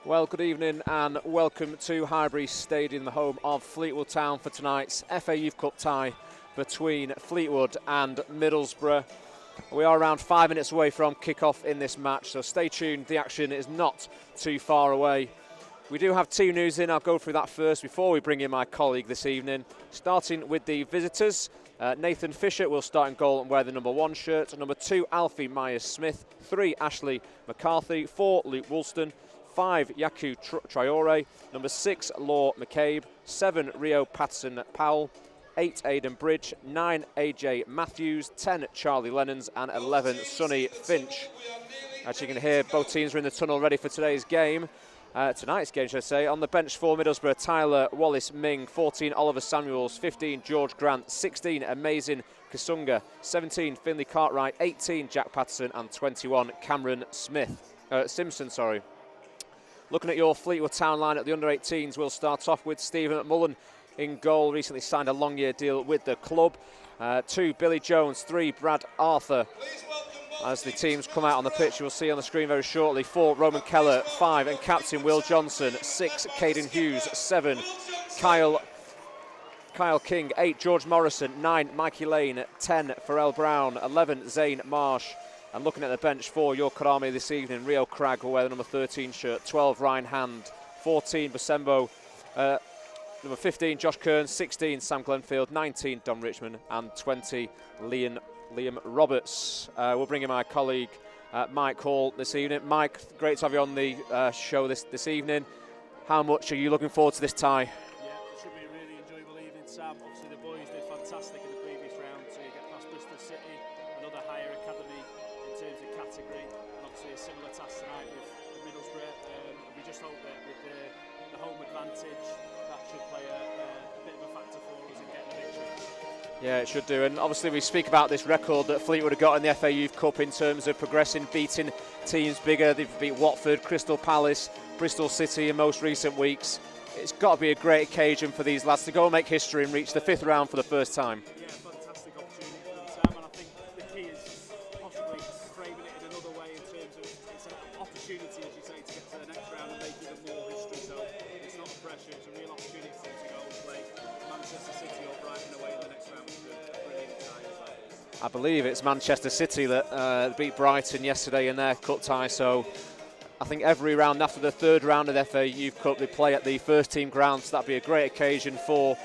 Well, good evening and welcome to Highbury Stadium, the home of Fleetwood Town, for tonight's FA Youth Cup tie between Fleetwood and Middlesbrough. We are around 5 minutes away from kick-off in this match, so stay tuned. The action is not too far away. We do have team news in. I'll go through that first before we bring in my colleague this evening. Starting with the visitors, Nathan Fisher will start in goal and wear the number 1 shirt. Number 2, Alfie Myers-Smith. 3, Ashley McCarthy. 4, Luke Woolston. 5, Yaku Traore. Number 6, Law McCabe. 7, Rio Patterson-Powell. 8, Aidan Bridge. 9, AJ Matthews. 10, Charlie Lennons. And 11, Sonny Finch. As you can hear, both teams are in the tunnel ready for today's game. Tonight's game, should I say. On the bench for Middlesbrough, Tyler Wallace-Ming. 14, Oliver Samuels. 15, George Grant. 16, Amazing Kasunga. 17, Finley Cartwright. 18, Jack Patterson. And 21, Cameron Simpson. Looking at your Fleetwood Town line at the under-18s, we'll start off with Stephen McMullen in goal. Recently signed a long-year deal with the club. 2, Billy Jones. 3, Brad Arthur. As the teams come out on the pitch, you'll see on the screen very shortly. 4, Roman Keller. 5, and captain Will Johnson. 6, Caden Hughes. 7, Kyle King. 8, George Morrison. 9, Mikey Lane. 10, Farrell Brown. 11, Zane Marsh. And looking at the bench for your Karami this evening, Rio Cragg will wear the number 13 shirt. 12, Ryan Hand. 14, Basembo. Number 15, Josh Kearns. 16, Sam Glenfield. 19, Don Richmond. And 20, Liam Roberts. We'll bring in my colleague Mike Hall this evening. Mike, great to have you on the show this evening. How much are you looking forward to this tie? Yeah, it should be a really enjoyable evening, Sam. Obviously the boys did fantastic in the previous round to get past Bristol City, another higher academy in terms of category, and obviously a similar task tonight with Middlesbrough. We just hope that with the home advantage, that should play a bit of a factor for us in getting the victory. Yeah, it should do. And obviously we speak about this record that Fleetwood have got in the FA Youth Cup in terms of progressing, beating teams bigger. They've beat Watford, Crystal Palace, Bristol City in most recent weeks. It's got to be a great occasion for these lads to go and make history and reach the 5th round for the first time. Yeah, fantastic opportunity for them, Sam. And I think the key is possibly framing it in another way in terms of it's an opportunity, as you say, to get to the next round and make even more history. So it's not a pressure, it's a real opportunity for them to go and play Manchester City or Brighton away in the next round. I believe it's Manchester City that beat Brighton yesterday in their cup tie, so I think every round after the 3rd round of the FA Youth Cup they play at the first team ground, so that'd be a great occasion for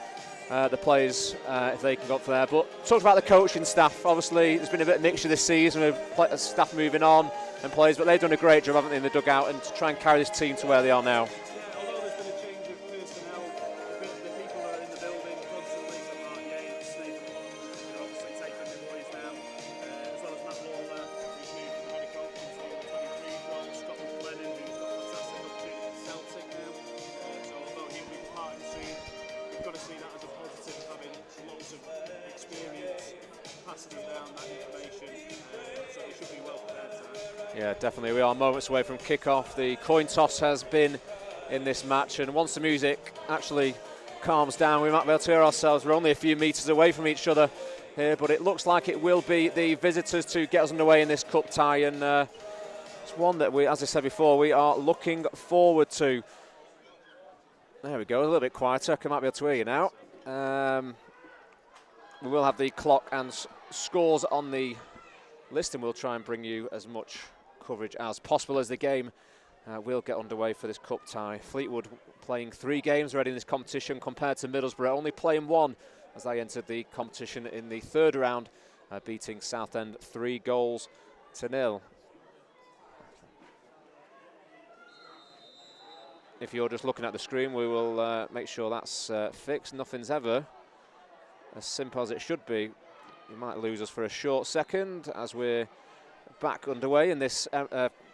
the players if they can go up for there. But talked about the coaching staff. Obviously there's been a bit of mixture this season with staff moving on and players, but they've done a great job, haven't they, in the dugout and to try and carry this team to where they are now. Yeah, definitely. We are moments away from kick-off. The coin toss has been in this match, and once the music actually calms down, we might be able to hear ourselves. We're only a few metres away from each other here, but it looks like it will be the visitors to get us underway in this cup tie, and it's one that we, as I said before, we are looking forward to. There we go, a little bit quieter. I might be able to hear you now. We will have the clock and scores on the list, and we'll try and bring you as much coverage as possible as the game will get underway for this cup tie. Fleetwood playing 3 games already in this competition compared to Middlesbrough only playing 1 as they entered the competition in the 3rd round, beating Southend 3-0. If you're just looking at the screen, we will make sure that's fixed. Nothing's ever as simple as it should be. You might lose us for a short second as we're back underway in this,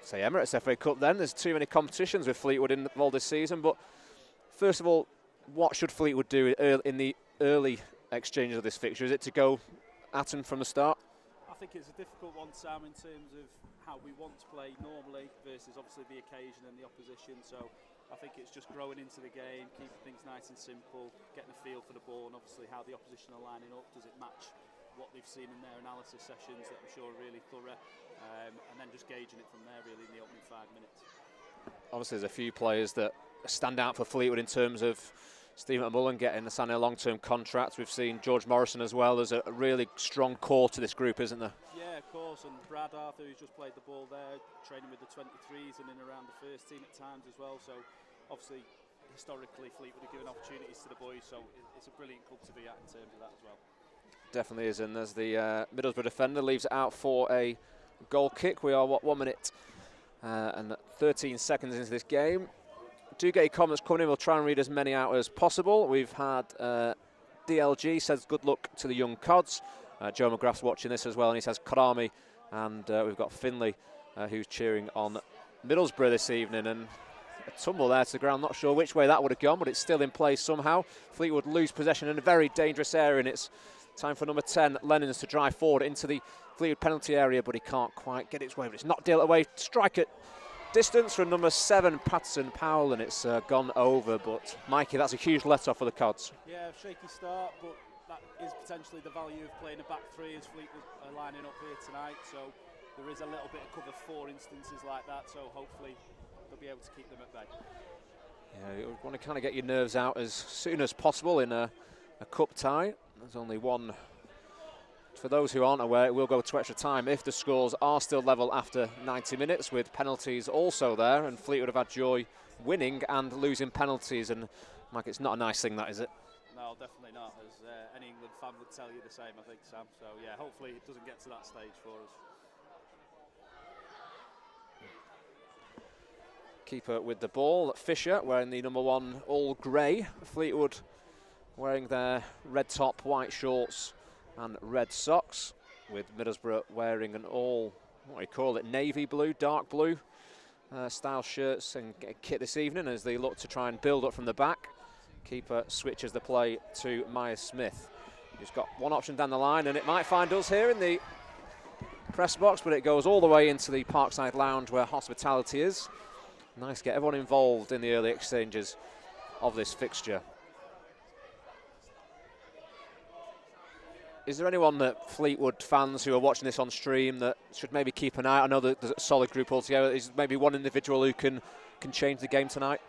say, Emirates FA Cup then. There's too many competitions with Fleetwood involved this season, but first of all, what should Fleetwood do in the early exchanges of this fixture? Is it to go at them from the start? I think it's a difficult one, Sam, in terms of how we want to play normally versus obviously the occasion and the opposition. So I think it's just growing into the game, keeping things nice and simple, getting a feel for the ball, and obviously how the opposition are lining up. Does it match what they've seen in their analysis sessions that I'm sure are really thorough, and then just gauging it from there really in the opening 5 minutes. obviously there's a few players that stand out for Fleetwood in terms of Stephen McMullen getting signing a long-term contract. We've seen George Morrison as well. There's a really strong core to this group, isn't there? Yeah, of course, and Brad Arthur, who's just played the ball there, training with the 23s and in around the first team at times as well. So obviously, historically, Fleetwood have given opportunities to the boys, so it's a brilliant club to be at in terms of that as well. Definitely is, and as the Middlesbrough defender leaves it out for a goal kick. We are, 1 minute and 13 seconds into this game. Do get your comments coming in. We'll try and read as many out as possible. We've had DLG says good luck to the young Cods. Joe McGrath's watching this as well, and he says Karami. And we've got Finley who's cheering on Middlesbrough this evening. And a tumble there to the ground. Not sure which way that would have gone, but it's still in play somehow. Fleetwood lose possession in a very dangerous area, and it's time for number 10, Lennons, to drive forward into the Fleetwood penalty area, but he can't quite get its way. But it's not dealt away. Strike at distance from number 7, Patterson Powell, and it's gone over. But Mikey, that's a huge let-off for the Cods. Yeah, shaky start, but that is potentially the value of playing a back three as Fleetwood are lining up here tonight. So there is a little bit of cover for instances like that. So hopefully they'll be able to keep them at bay. Yeah, you want to kind of get your nerves out as soon as possible in a cup tie. There's only one. For those who aren't aware, it will go to extra time if the scores are still level after 90 minutes, with penalties also there, and Fleetwood have had joy winning and losing penalties, and Mike, it's not a nice thing, that, is it? No, definitely not, as any England fan would tell you the same, I think, Sam. So yeah, hopefully it doesn't get to that stage for us. Keeper with the ball, Fisher, wearing the number 1 all grey. Fleetwood wearing their red top, white shorts and red socks, with Middlesbrough wearing an all, what do you call it, navy blue, dark blue style shirts and kit this evening as they look to try and build up from the back. Keeper switches the play to Myers-Smith. He's got one option down the line, and it might find us here in the press box, but it goes all the way into the Parkside Lounge where hospitality is. Nice to get everyone involved in the early exchanges of this fixture. Is there anyone that Fleetwood fans who are watching this on stream that should maybe keep an eye? I know that there's a solid group altogether. Is maybe one individual who can change the game tonight?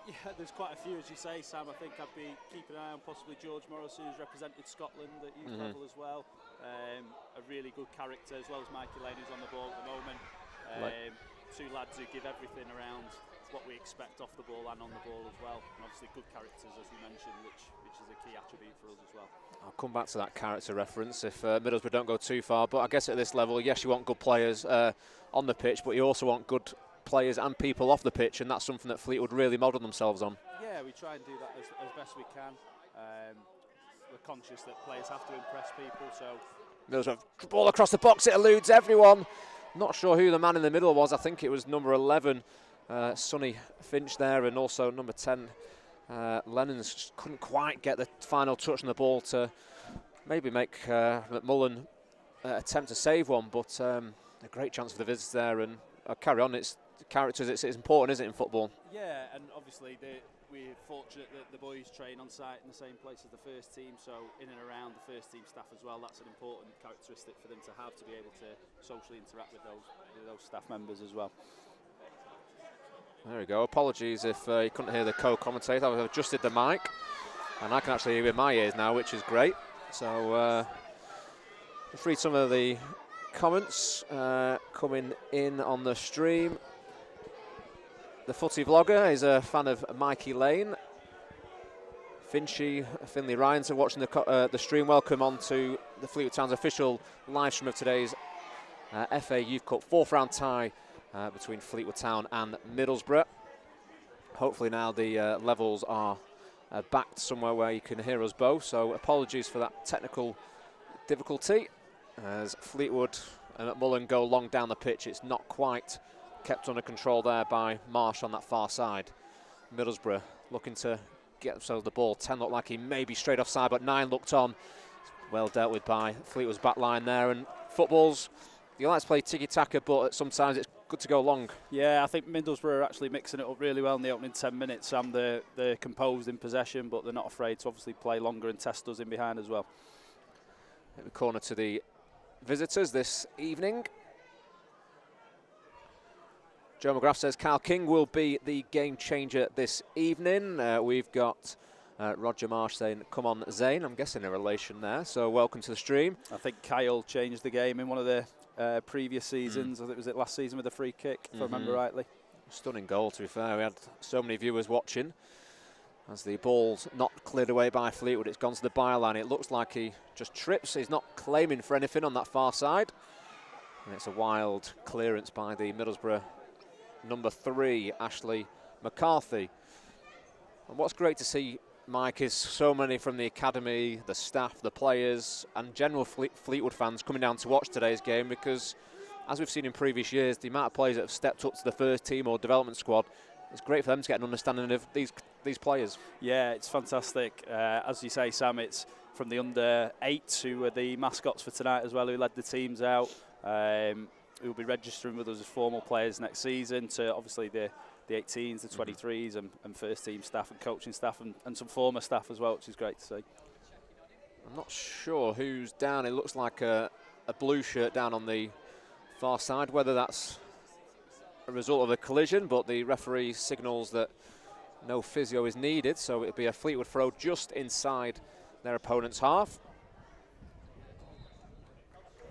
Yeah, there's quite a few, as you say, Sam. I think I'd be keeping an eye on possibly George Morrison, who's represented Scotland at youth level as well. A really good character, as well as Mikey Lane, who's on the ball at the moment. Two lads who give everything around what we expect off the ball and on the ball as well. And obviously good characters, as you mentioned, which is a key attribute for us as well. I'll come back to that character reference if Middlesbrough don't go too far. But I guess at this level, yes, you want good players on the pitch, but you also want good players and people off the pitch, and that's something that Fleetwood really model themselves on. Yeah, we try and do that as best we can. We're conscious that players have to impress people, so... Middlesbrough, ball across the box, it eludes everyone. Not sure who the man in the middle was. I think it was number 11, Sonny Finch there, and also number 10, Lennons. Couldn't quite get the final touch on the ball to maybe make McMullen attempt to save one, but a great chance for the visitors there, and carry on. It's characters, it's important, isn't it, in football? Yeah, and obviously we're fortunate that the boys train on site in the same place as the first team, so in and around the first team staff as well. That's an important characteristic for them to have, to be able to socially interact with those staff members as well. There we go. Apologies if you couldn't hear the co-commentator. I've adjusted the mic, and I can actually hear with my ears now, which is great. So let's read some of the comments coming in on the stream. The footy vlogger is a fan of Mikey Lane. Finley Ryans are watching the stream. Welcome on to the Fleetwood Town's official live stream of today's FA Youth Cup 4th round tie between Fleetwood Town and Middlesbrough. Hopefully now the levels are backed somewhere where you can hear us both, so apologies for that technical difficulty. As Fleetwood and McMullen go long down the pitch, it's not quite kept under control there by Marsh on that far side. Middlesbrough looking to get themselves the ball. 10 looked like he may be straight offside, but 9 looked on. Well dealt with by Fleetwood's back line there. And footballs, you like to play tiki-taka, but sometimes it's good to go long. Yeah, I think Middlesbrough are actually mixing it up really well in the opening 10 minutes. Sam, they're composed in possession, but they're not afraid to obviously play longer and test us in behind as well. Hit the corner to the visitors this evening. Joe McGrath says Kyle King will be the game changer this evening. We've got Roger Marsh saying, come on, Zane. I'm guessing a relation there, so welcome to the stream. I think Kyle changed the game in one of the previous seasons. I think it was it last season with a free kick, if I remember rightly. Stunning goal, to be fair. We had so many viewers watching. As the ball's not cleared away by Fleetwood, it's gone to the byline. It looks like he just trips. He's not claiming for anything on that far side. And it's a wild clearance by the Middlesbrough number 3, Ashley McCarthy. And what's great to see, Mike, is so many from the academy, the staff, the players, and general Fleetwood fans coming down to watch today's game, because, as we've seen in previous years, the amount of players that have stepped up to the first team or development squad, it's great for them to get an understanding of these players. Yeah, it's fantastic. As you say, Sam, it's from the under 8s who were the mascots for tonight as well, who led the teams out. Who will be registering with us as formal players next season, to obviously the 18s, the 23s, and first team staff and coaching staff, and some former staff as well, which is great to see. I'm not sure who's down. It looks like a blue shirt down on the far side, whether that's a result of a collision, but the referee signals that no physio is needed, so it'll be a Fleetwood throw just inside their opponent's half.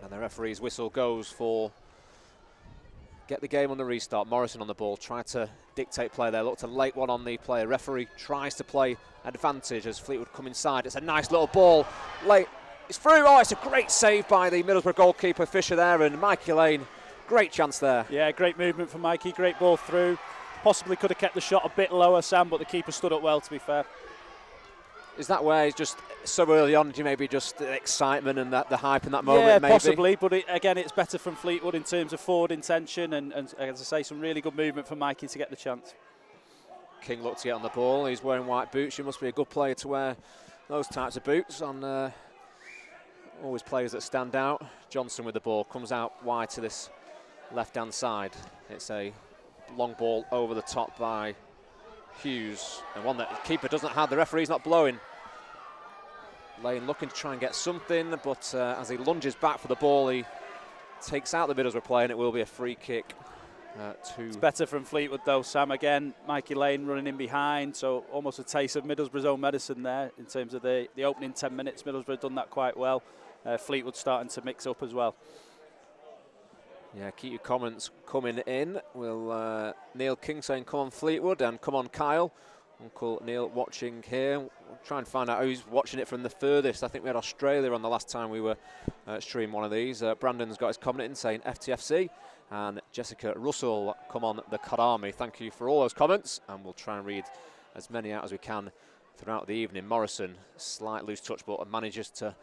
And the referee's whistle goes for get the game on the restart. Morrison on the ball, tried to dictate play there, looked a late one on the player. Referee tries to play advantage as Fleetwood come inside. It's a nice little ball, late, it's through. Oh, it's a great save by the Middlesbrough goalkeeper Fisher there, and Mikey Lane, great chance there. Yeah, great movement from Mikey, great ball through. Possibly could have kept the shot a bit lower, Sam, but the keeper stood up well, to be fair. Is that where he's just so early on, maybe just the excitement and the hype in that moment? Yeah, maybe? Possibly, but again, it's better from Fleetwood in terms of forward intention and as I say, some really good movement from Mikey to get the chance. King looked to get on the ball. He's wearing white boots. He must be a good player to wear those types of boots on always players that stand out. Johnson with the ball, comes out wide to this left-hand side. It's a long ball over the top by Hughes, and one that the keeper doesn't have. The referee's not blowing. Lane looking to try and get something, but as he lunges back for the ball, he takes out the Middlesbrough player, and it will be a free kick. It's better from Fleetwood though, Sam. Again, Mikey Lane running in behind, so almost a taste of Middlesbrough's own medicine there in terms of the opening 10 minutes. Middlesbrough done that quite well. Fleetwood starting to mix up as well. Yeah, keep your comments coming in. We'll Neil King saying, come on Fleetwood, and come on Kyle. Uncle Neil watching here. We'll try and find out who's watching it from the furthest. I think we had Australia on the last time we were streaming one of these. Brandon's got his comment in saying FTFC. And Jessica Russell, come on the Karami. Thank you for all those comments, and we'll try and read as many out as we can throughout the evening. Morrison, slight loose touch, but manages to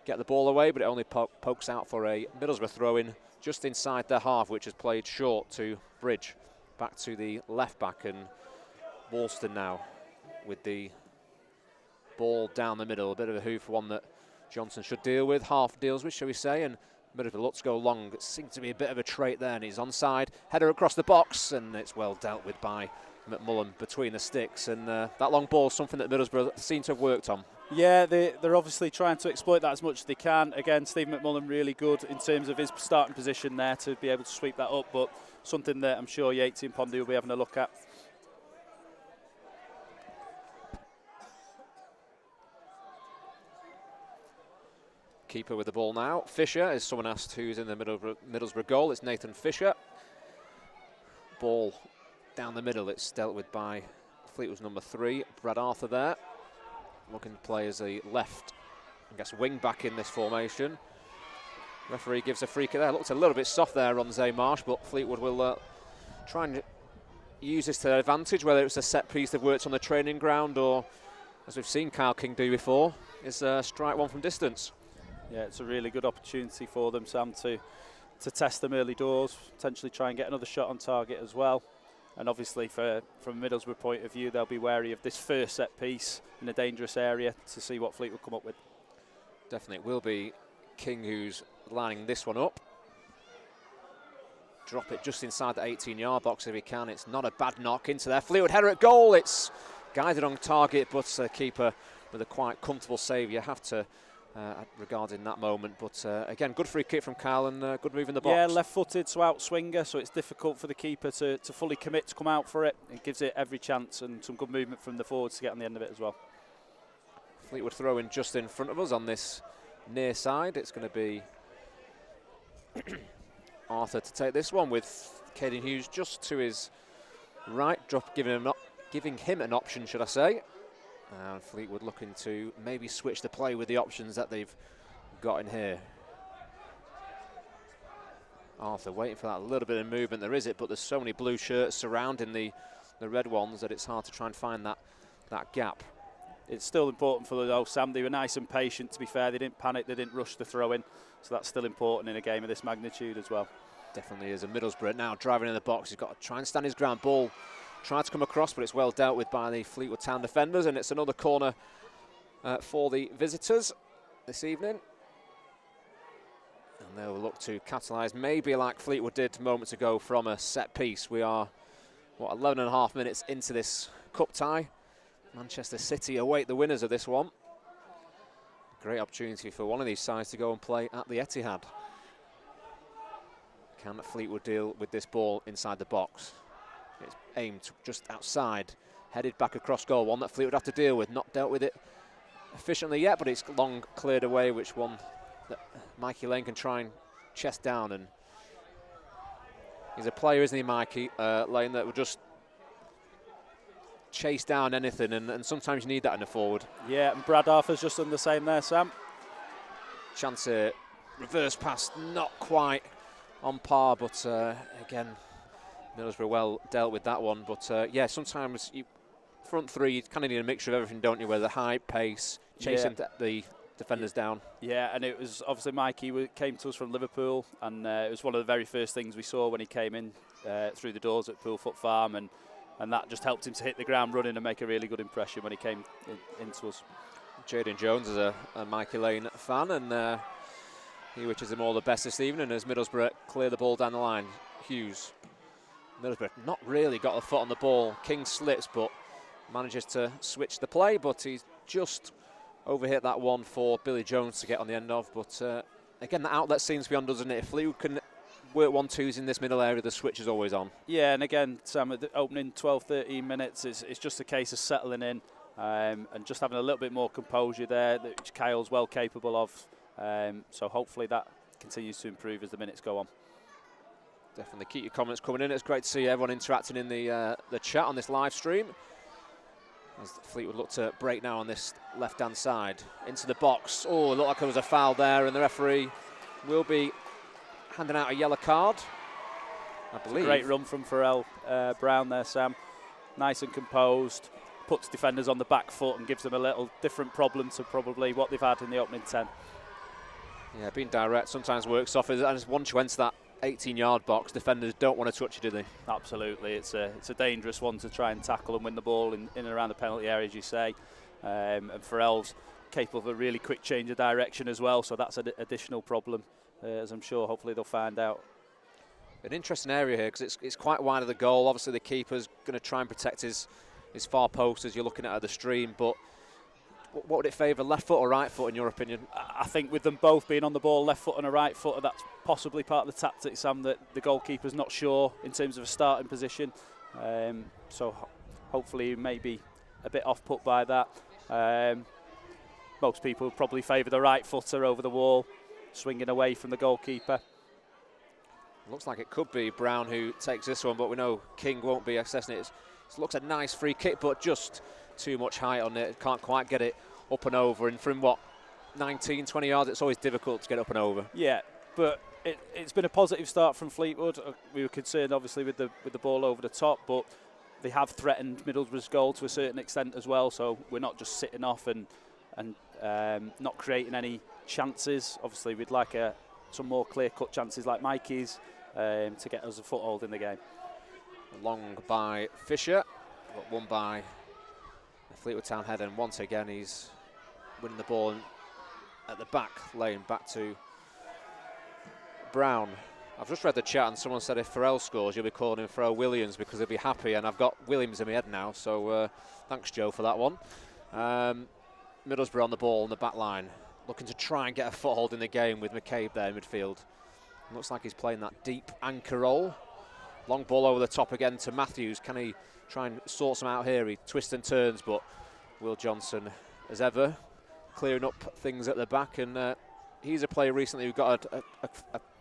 get the ball away, but it only pokes out for a Middlesbrough throw-in just inside their half, which is played short to Bridge. Back to the left back, and Walston now with the ball down the middle. A bit of a hoof, one that Johnson should deal with, half deals with, shall we say, and Middlesbrough looks to go long. It seems to be a bit of a trait there, and he's onside. Header across the box, and it's well dealt with by McMullen between the sticks, and that long ball is something that Middlesbrough seem to have worked on. Yeah, they're obviously trying to exploit that as much as they can. Again, Stephen McMullen really good in terms of his starting position there to be able to sweep that up, but something that I'm sure Yates and Pondy will be having a look at. Keeper with the ball now. Fisher, as someone asked who's in the Middlesbrough goal, it's Nathan Fisher. Ball down the middle, it's dealt with by Fleetwood's number 3, Brad Arthur there. Looking to play as a left, I guess, wing back in this formation. Referee gives a free kick there. Looked a little bit soft there on Zay Marsh, but Fleetwood will try and use this to their advantage, whether it's a set piece they've worked on the training ground or, as we've seen Kyle King do before, is strike one from distance. Yeah, it's a really good opportunity for them, Sam, to test them early doors, potentially try and get another shot on target as well. And obviously, from a Middlesbrough point of view, they'll be wary of this first set piece in a dangerous area to see what Fleetwood come up with. Definitely, it will be King who's lining this one up. Drop it just inside the 18-yard box if he can. It's not a bad knock into there. Fleetwood header at goal. It's guided on target, but keeper with a quite comfortable save. You have to regarding that moment. But again, good free kick from Kyle and good move in the box. Yeah, left-footed, so out swinger, so it's difficult for the keeper to fully commit to come out for it. It gives it every chance, and some good movement from the forwards to get on the end of it as well. Fleetwood throwing just in front of us on this near side. It's going to be Arthur to take this one with Caden Hughes just to his right, giving him an option, should I say. And Fleetwood looking to maybe switch the play with the options that they've got in here. Arthur waiting for that little bit of movement. There is it, but there's so many blue shirts surrounding the red ones that it's hard to try and find that gap. It's still important for the Sam. They were nice and patient, to be fair. They didn't panic, they didn't rush the throw-in. So that's still important in a game of this magnitude as well. Definitely is. And Middlesbrough now driving in the box. He's got to try and stand his ground. Ball tried to come across, but it's well dealt with by the Fleetwood Town defenders. And it's another corner for the visitors this evening. And they'll look to capitalise, maybe like Fleetwood did moments ago from a set piece. We are, 11 and a half minutes into this cup tie. Manchester City await the winners of this one. Great opportunity for one of these sides to go and play at the Etihad. Can Fleetwood deal with this ball inside the box? It's aimed just outside, headed back across goal. One that Fleetwood have to deal with. Not dealt with it efficiently yet, but it's long cleared away, which one that Mikey Lane can try and chest down. And he's a player, isn't he, Mikey Lane, that will just chase down anything, and sometimes you need that in a forward. Yeah, and Brad Arthur's just done the same there, Sam. Chance reverse pass, not quite on par, but again, Middlesbrough well dealt with that one. But yeah, sometimes front three, you kind of need a mixture of everything, don't you? Where the high pace, chasing the defenders down. Yeah, and it was obviously Mikey came to us from Liverpool, and it was one of the very first things we saw when he came in through the doors at Poolfoot Farm, and that just helped him to hit the ground running and make a really good impression when he came into us. Jaden Jones is a Mikey Lane fan, and he wishes him all the best this evening as Middlesbrough clear the ball down the line. Hughes. Middlesbrough not really got a foot on the ball. King slips, but manages to switch the play, but he's just overhit that one for Billy Jones to get on the end of. But again, the outlet seems to be on, doesn't it? If Fleetwood can work 1-2s in this middle area, the switch is always on. Yeah, and again, Sam, at the opening 12-13 minutes, it's just a case of settling in and just having a little bit more composure there, which Kyle's well capable of. So hopefully that continues to improve as the minutes go on. Definitely keep your comments coming in. It's great to see everyone interacting in the chat on this live stream. As Fleetwood look to break now on this left-hand side. Into the box. Oh, it looked like there was a foul there, and the referee will be handing out a yellow card, I believe. Great run from Farrell Brown there, Sam. Nice and composed. Puts defenders on the back foot and gives them a little different problem to probably what they've had in the opening 10. Yeah, being direct sometimes works off. And once you enter that 18-yard box, defenders don't want to touch you, do they? Absolutely. It's a dangerous one to try and tackle and win the ball in and around the penalty area, as you say. And Farrell's capable of a really quick change of direction as well, so that's an additional problem, as I'm sure hopefully they'll find out. An interesting area here because it's quite wide of the goal. Obviously the keeper's going to try and protect his far post as you're looking at the stream, but what would it favour, left foot or right foot in your opinion? I think with them both being on the ball, left foot and a right foot, that's possibly part of the tactic, Sam, that the goalkeeper's not sure in terms of a starting position. So hopefully maybe a bit off put by that. Most people would probably favour the right footer over the wall, swinging away from the goalkeeper. Looks like it could be Brown who takes this one, but we know King won't be accessing it. It looks a nice free kick, but just too much height on it. Can't quite get it up and over. And from 19, 20 yards, it's always difficult to get up and over. Yeah, but it's been a positive start from Fleetwood. We were concerned, obviously, with the ball over the top, but they have threatened Middlesbrough's goal to a certain extent as well. So we're not just sitting off and not creating any chances. Obviously, we'd like some more clear-cut chances like Mikey's to get us a foothold in the game. Long by Fisher, but one by Fleetwood Town head, and once again he's winning the ball at the back lane, back to Brown. I've just read the chat and someone said if Farrell scores you'll be calling him Farrell Williams because he'll be happy, and I've got Williams in my head now, so thanks Joe for that one. Middlesbrough on the ball in the back line. looking to try and get a foothold in the game with McCabe there in midfield. Looks like he's playing that deep anchor role. Long ball over the top again to Matthews. Can he try and sort some out here? He twists and turns, but Will Johnson, as ever, clearing up things at the back. And he's a player recently who got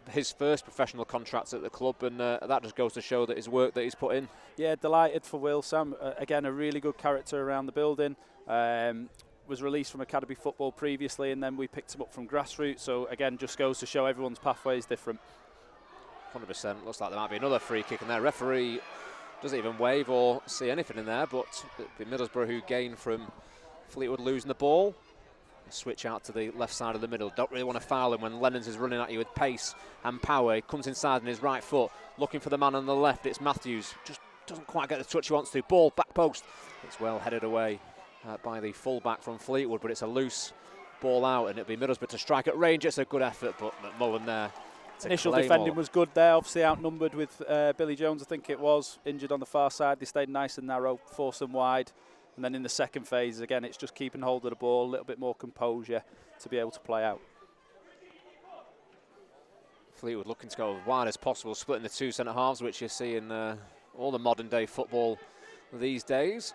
his first professional contract at the club, and that just goes to show that his work that he's put in. Yeah, delighted for Will. Sam, again, a really good character around the building. Was released from academy football previously, and then we picked him up from grassroots. So again, just goes to show everyone's pathway is different. 100%. Looks like there might be another free kick in there. Referee doesn't even wave or see anything in there, but it'll be Middlesbrough who gain from Fleetwood losing the ball. Switch out to the left side of the middle. Don't really want to foul him when Lennons is running at you with pace and power. He comes inside on his right foot, looking for the man on the left. It's Matthews. Just doesn't quite get the touch he wants to. Ball, back post. It's well headed away by the full-back from Fleetwood, but it's a loose ball out, and it'll be Middlesbrough to strike at range. It's a good effort, but McMullen there. Initial defending was good there, obviously outnumbered with Billy Jones, I think it was, injured on the far side. They stayed nice and narrow, forced them wide. And then in the second phase, again, it's just keeping hold of the ball, a little bit more composure to be able to play out. Fleetwood looking to go as wide as possible, splitting the two centre-halves, which you see in all the modern-day football these days.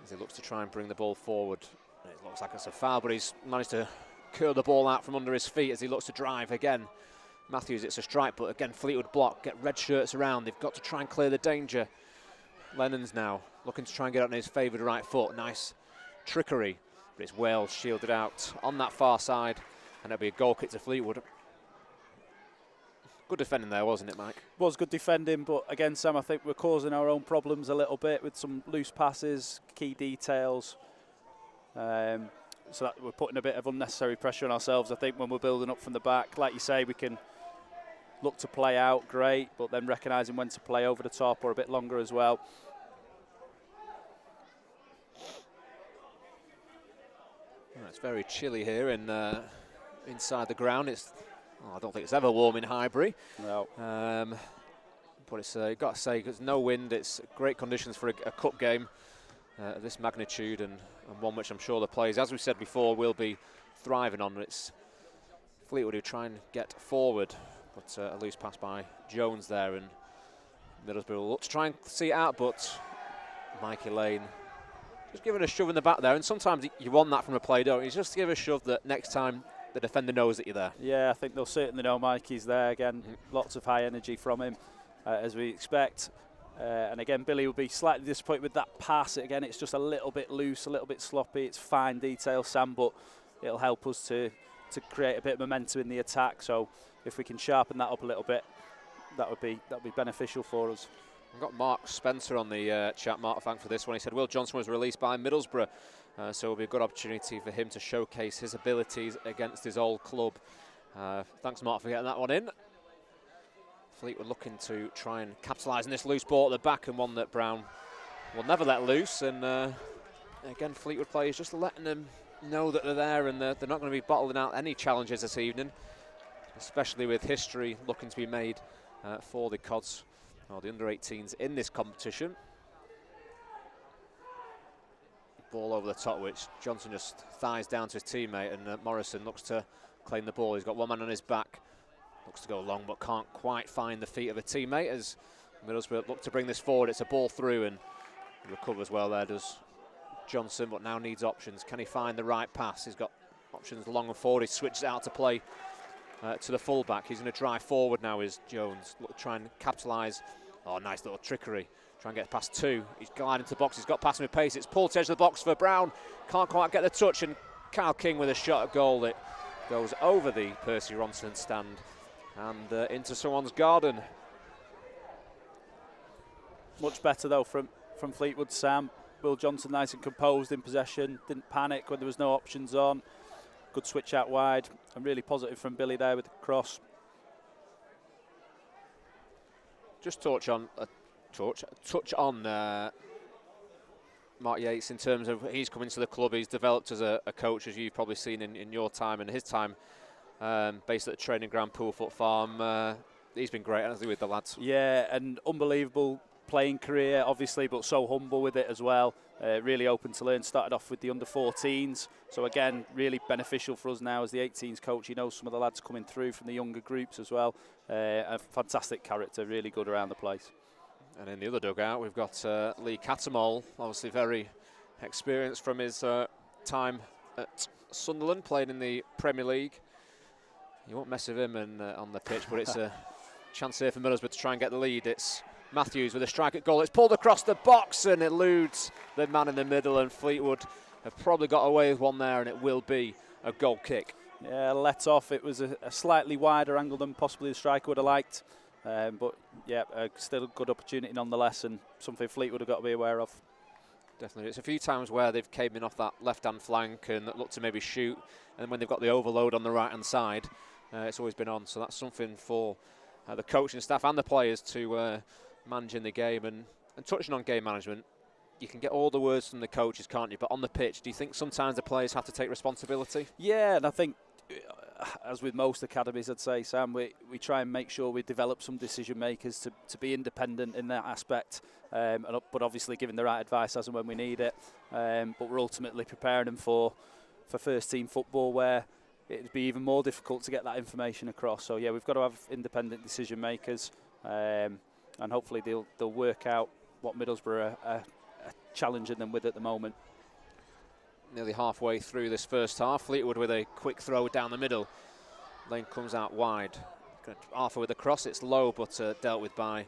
As he looks to try and bring the ball forward. It looks like it's a foul, but he's managed to curl the ball out from under his feet as he looks to drive again. Matthews, it's a strike, but again, Fleetwood block, get red shirts around. They've got to try and clear the danger. Lennons now looking to try and get on his favoured right foot. Nice trickery, but it's well shielded out on that far side, and it'll be a goal kick to Fleetwood. Good defending there, wasn't it, Mike? Was good defending, but again, Sam, I think we're causing our own problems a little bit with some loose passes, key details. So that we're putting a bit of unnecessary pressure on ourselves, I think, when we're building up from the back. Like you say, we can look to play out, great, but then recognising when to play over the top or a bit longer as well. Well, it's very chilly here inside the ground. I don't think it's ever warm in Highbury. No. But it's you've got to say, there's no wind. It's great conditions for a cup game of this magnitude, and one which I'm sure the players, as we said before, will be thriving on. It's Fleetwood who try and get forward, but a loose pass by Jones there, and Middlesbrough will look to try and see it out, but Mikey Lane just giving a shove in the back there, and sometimes you want that from a player, don't you? Just give a shove that next time the defender knows that you're there. Yeah, I think they'll certainly know Mikey's there. Again, lots of high energy from him, as we expect. And again, Billy will be slightly disappointed with that pass. Again, it's just a little bit loose, a little bit sloppy. It's fine detail, Sam, but it'll help us to create a bit of momentum in the attack. So if we can sharpen that up a little bit, that would be beneficial for us. I've got Mark Spencer on the chat. Mark, thanks for this one. He said Will Johnson was released by Middlesbrough, so it'll be a good opportunity for him to showcase his abilities against his old club. Thanks, Mark, for getting that one in. Fleetwood looking to try and capitalise on this loose ball at the back, and one that Brown will never let loose. And again, Fleetwood players just letting them know that they're there, and they're not going to be bottling out any challenges this evening, especially with history looking to be made for the Cods, or the under-18s in this competition. Ball over the top, which Johnson just thighs down to his teammate, and Morrison looks to claim the ball. He's got one man on his back, looks to go long but can't quite find the feet of a teammate as Middlesbrough look to bring this forward. It's a ball through, and recovers well there does Johnson, but now needs options. Can he find the right pass? He's got options long and forward. He switches out to play to the full-back. He's going to drive forward now, is Jones. Look, try and capitalise. Oh, nice little trickery. Try and get past two. He's gliding to the box. He's got passing with pace. It's pulled to edge of the box for Brown. Can't quite get the touch, and Kyle King with a shot at goal that goes over the Percy Ronson stand and into someone's garden. Much better though from Fleetwood, Sam. Will Johnson nice and composed in possession, didn't panic when there was no options on. Good switch out wide, and really positive from Billy there with the cross. Just touch on Mark Yates in terms of he's coming to the club. He's developed as a coach, as you've probably seen in your time and his time based at the training ground Poolfoot Farm. He's been great, hasn't he, with the lads? Yeah, and unbelievable playing career, obviously, but so humble with it as well. Really open to learn. Started off with the under-14s, so again, really beneficial for us now as the 18s coach. He knows some of the lads coming through from the younger groups as well. A fantastic character, really good around the place. And in the other dugout, we've got Lee Catamol, obviously very experienced from his time at Sunderland, playing in the Premier League. You won't mess with him on the pitch, but it's a chance here for Middlesbrough to try and get the lead. It's Matthews with a strike at goal. It's pulled across the box and eludes the man in the middle, and Fleetwood have probably got away with one there, and it will be a goal kick. Yeah, let off. It was a slightly wider angle than possibly the striker would have liked. But yeah, still a good opportunity nonetheless, and something Fleetwood have got to be aware of. Definitely. It's a few times where they've came in off that left-hand flank and looked to maybe shoot, and when they've got the overload on the right-hand side, it's always been on. So that's something for the coaching staff and the players to manage in the game. And touching on game management, you can get all the words from the coaches, can't you? But on the pitch, do you think sometimes the players have to take responsibility? Yeah, and I think, as with most academies, I'd say, Sam, we try and make sure we develop some decision makers to be independent in that aspect, but obviously giving the right advice as and when we need it. But we're ultimately preparing them for first team football, where it'd be even more difficult to get that information across. So yeah, we've got to have independent decision makers, and hopefully they'll work out what Middlesbrough are challenging them with at the moment. Nearly halfway through this first half, Fleetwood with a quick throw down the middle. Lane comes out wide. Arthur with the cross, it's low, but dealt with by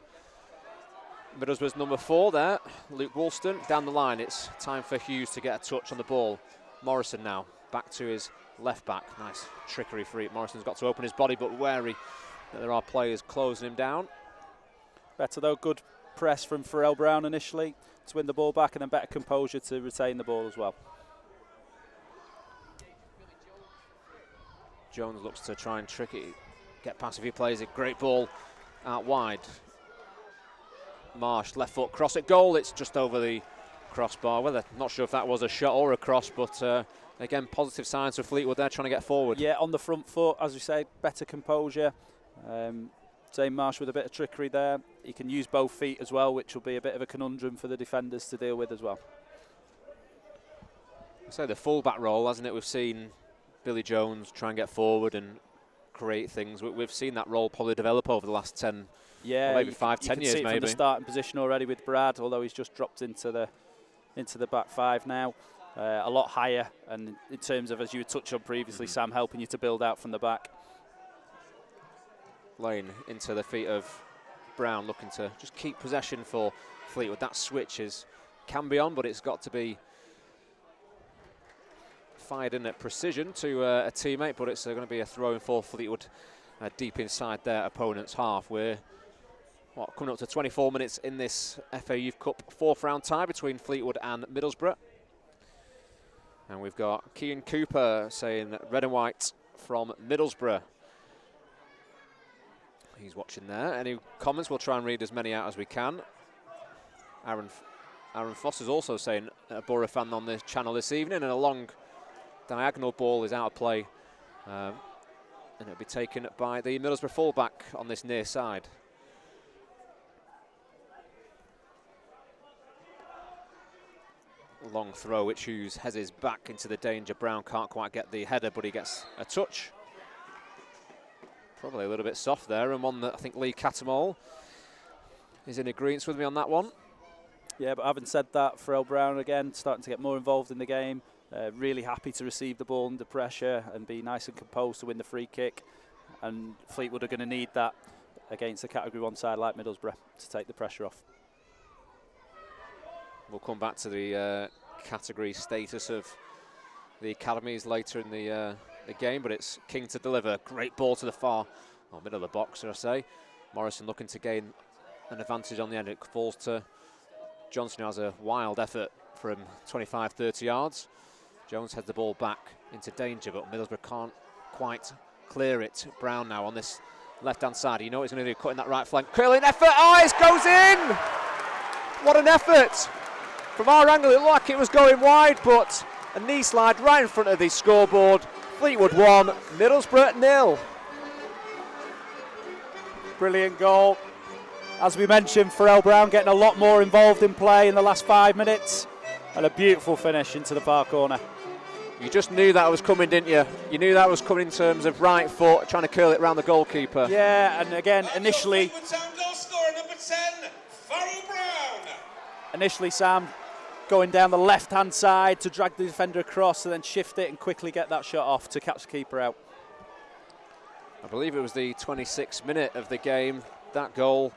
Middlesbrough's number 4 there, Luke Woolston. Down the line, it's time for Hughes to get a touch on the ball. Morrison now, back to his left back. Nice trickery free. Morrison's got to open his body, but wary that there are players closing him down. Better though, good press from Farrell Brown initially to win the ball back, and then better composure to retain the ball as well. Jones looks to try and trick it, get past if he plays it. Great ball out wide. Marsh, left foot, cross at goal. It's just over the crossbar. Not sure if that was a shot or a cross, but again, positive signs for Fleetwood. They're trying to get forward. Yeah, on the front foot, as we say, better composure. Same Marsh with a bit of trickery there. He can use both feet as well, which will be a bit of a conundrum for the defenders to deal with as well. So the full-back role, hasn't it? We've seen Billy Jones try and get forward and create things. We've seen that role probably develop over the last 10, yeah, maybe 5, 10 years. You can see it maybe from the starting position already with Brad, although he's just dropped into the back 5 now. A lot higher, and in terms of, as you touched on previously, Sam, helping you to build out from the back. Lane into the feet of Brown, looking to just keep possession for Fleetwood. That switch can be on, but it's got to be fired in at precision to a teammate, but it's going to be a throw in for Fleetwood deep inside their opponent's half. We're coming up to 24 minutes in this FA Youth Cup 4th round tie between Fleetwood and Middlesbrough. And we've got Kean Cooper saying red and white from Middlesbrough. He's watching there. Any comments? We'll try and read as many out as we can. Aaron Foster's also saying a Borough fan on this channel this evening, and a long diagonal ball is out of play, and it'll be taken by the Middlesbrough fullback on this near side. Long throw, which Hughes has his back into the danger. Brown can't quite get the header, but he gets a touch. Probably a little bit soft there, and one that I think Lee Catamol is in agreement with me on that one. Yeah, but having said that, Farrell Brown again starting to get more involved in the game. Really happy to receive the ball under pressure and be nice and composed to win the free kick. And Fleetwood are going to need that against a Category 1 side like Middlesbrough to take the pressure off. We'll come back to the category status of the academies later in the game, but it's King to deliver. Great ball to the far, middle of the box, should I say. Morrison looking to gain an advantage on the end. It falls to Johnson, who has a wild effort from 25, 30 yards. Jones heads the ball back into danger, but Middlesbrough can't quite clear it. Brown now on this left-hand side. You know what he's going to do, cutting that right flank. Curling effort, it goes in! What an effort! From our angle, it looked like it was going wide, but a knee slide right in front of the scoreboard. Fleetwood 1, Middlesbrough 0. Brilliant goal. as we mentioned, Farrell Brown getting a lot more involved in play in the last 5 minutes, and a beautiful finish into the far corner. You just knew that was coming, didn't you? You knew that was coming in terms of right foot, trying to curl it around the goalkeeper. Yeah, and again, initially, Sam going down the left-hand side to drag the defender across and then shift it and quickly get that shot off to catch the keeper out. I believe it was the 26th minute of the game, that goal.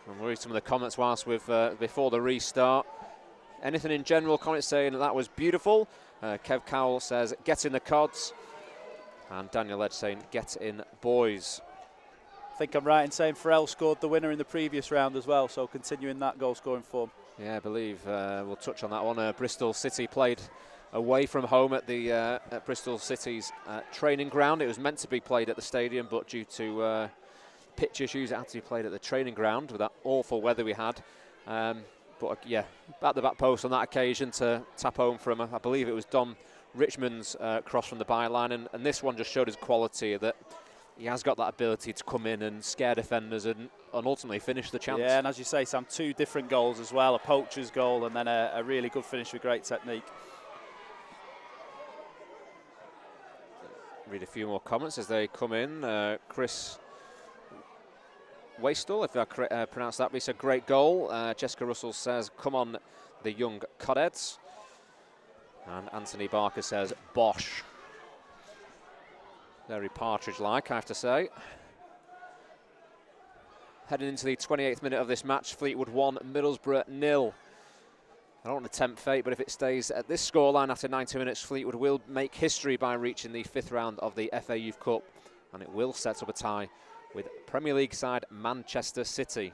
I'll read some of the comments whilst we've before the restart. Anything in general, comments saying that was beautiful. Kev Cowell says, get in the cods. And Daniel Edge saying, get in, boys. I think I'm right in saying Farrell scored the winner in the previous round as well, so continuing that goal-scoring form. Yeah, I believe we'll touch on that one. Bristol City played away from home at the at Bristol City's training ground. It was meant to be played at the stadium, but due to pitch issues, it had to be played at the training ground with that awful weather we had. But yeah, at the back post on that occasion to tap home from, I believe it was Dom Richmond's cross from the byline, and this one just showed his quality, that he has got that ability to come in and scare defenders and ultimately finish the chance. Yeah, and as you say, Sam, 2 different goals as well, a poacher's goal and then a really good finish with great technique. Read a few more comments as they come in. Chris Waistall, if I pronounce that, but it's a great goal. Jessica Russell says, come on, the young Codheads. And Anthony Barker says, bosh. Very Partridge-like, I have to say. Heading into the 28th minute of this match, Fleetwood 1, Middlesbrough 0. I don't want to tempt fate, but if it stays at this scoreline after 90 minutes, Fleetwood will make history by reaching the 5th round of the FA Youth Cup, and it will set up a tie with Premier League side Manchester City.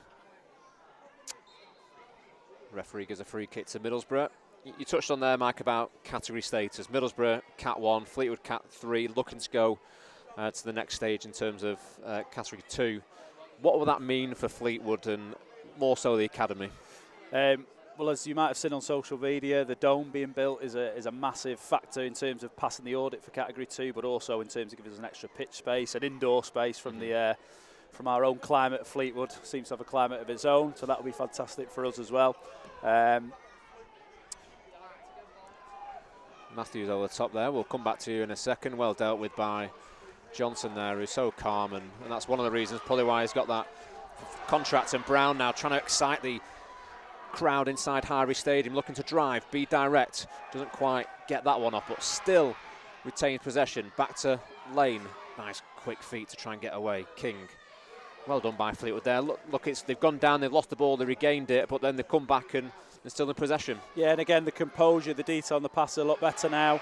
Referee gives a free kick to Middlesbrough. You touched on there, Mike, about category status. Middlesbrough, Cat 1, Fleetwood, Cat 3, looking to go to the next stage in terms of category 2. What will that mean for Fleetwood and more so the academy? Well, as you might have seen on social media, the dome being built is a massive factor in terms of passing the audit for Category 2, but also in terms of giving us an extra pitch space, an indoor space from from our own climate. Fleetwood seems to have a climate of its own, so that will be fantastic for us as well. Matthews over the top there. We'll come back to you in a second. Well dealt with by Johnson there, who's so calm, and that's one of the reasons probably why he's got that contract. And Brown now trying to excite the crowd inside Highbury Stadium, looking to drive, be direct. Doesn't quite get that one off, but still retains possession. Back to Lane. Nice quick feet to try and get away. King. Well done by Fleetwood there. Look, they've gone down, they've lost the ball, they regained it, but then they've come back and they're still in possession. Yeah, and again, the composure, the detail on the pass are a lot better now.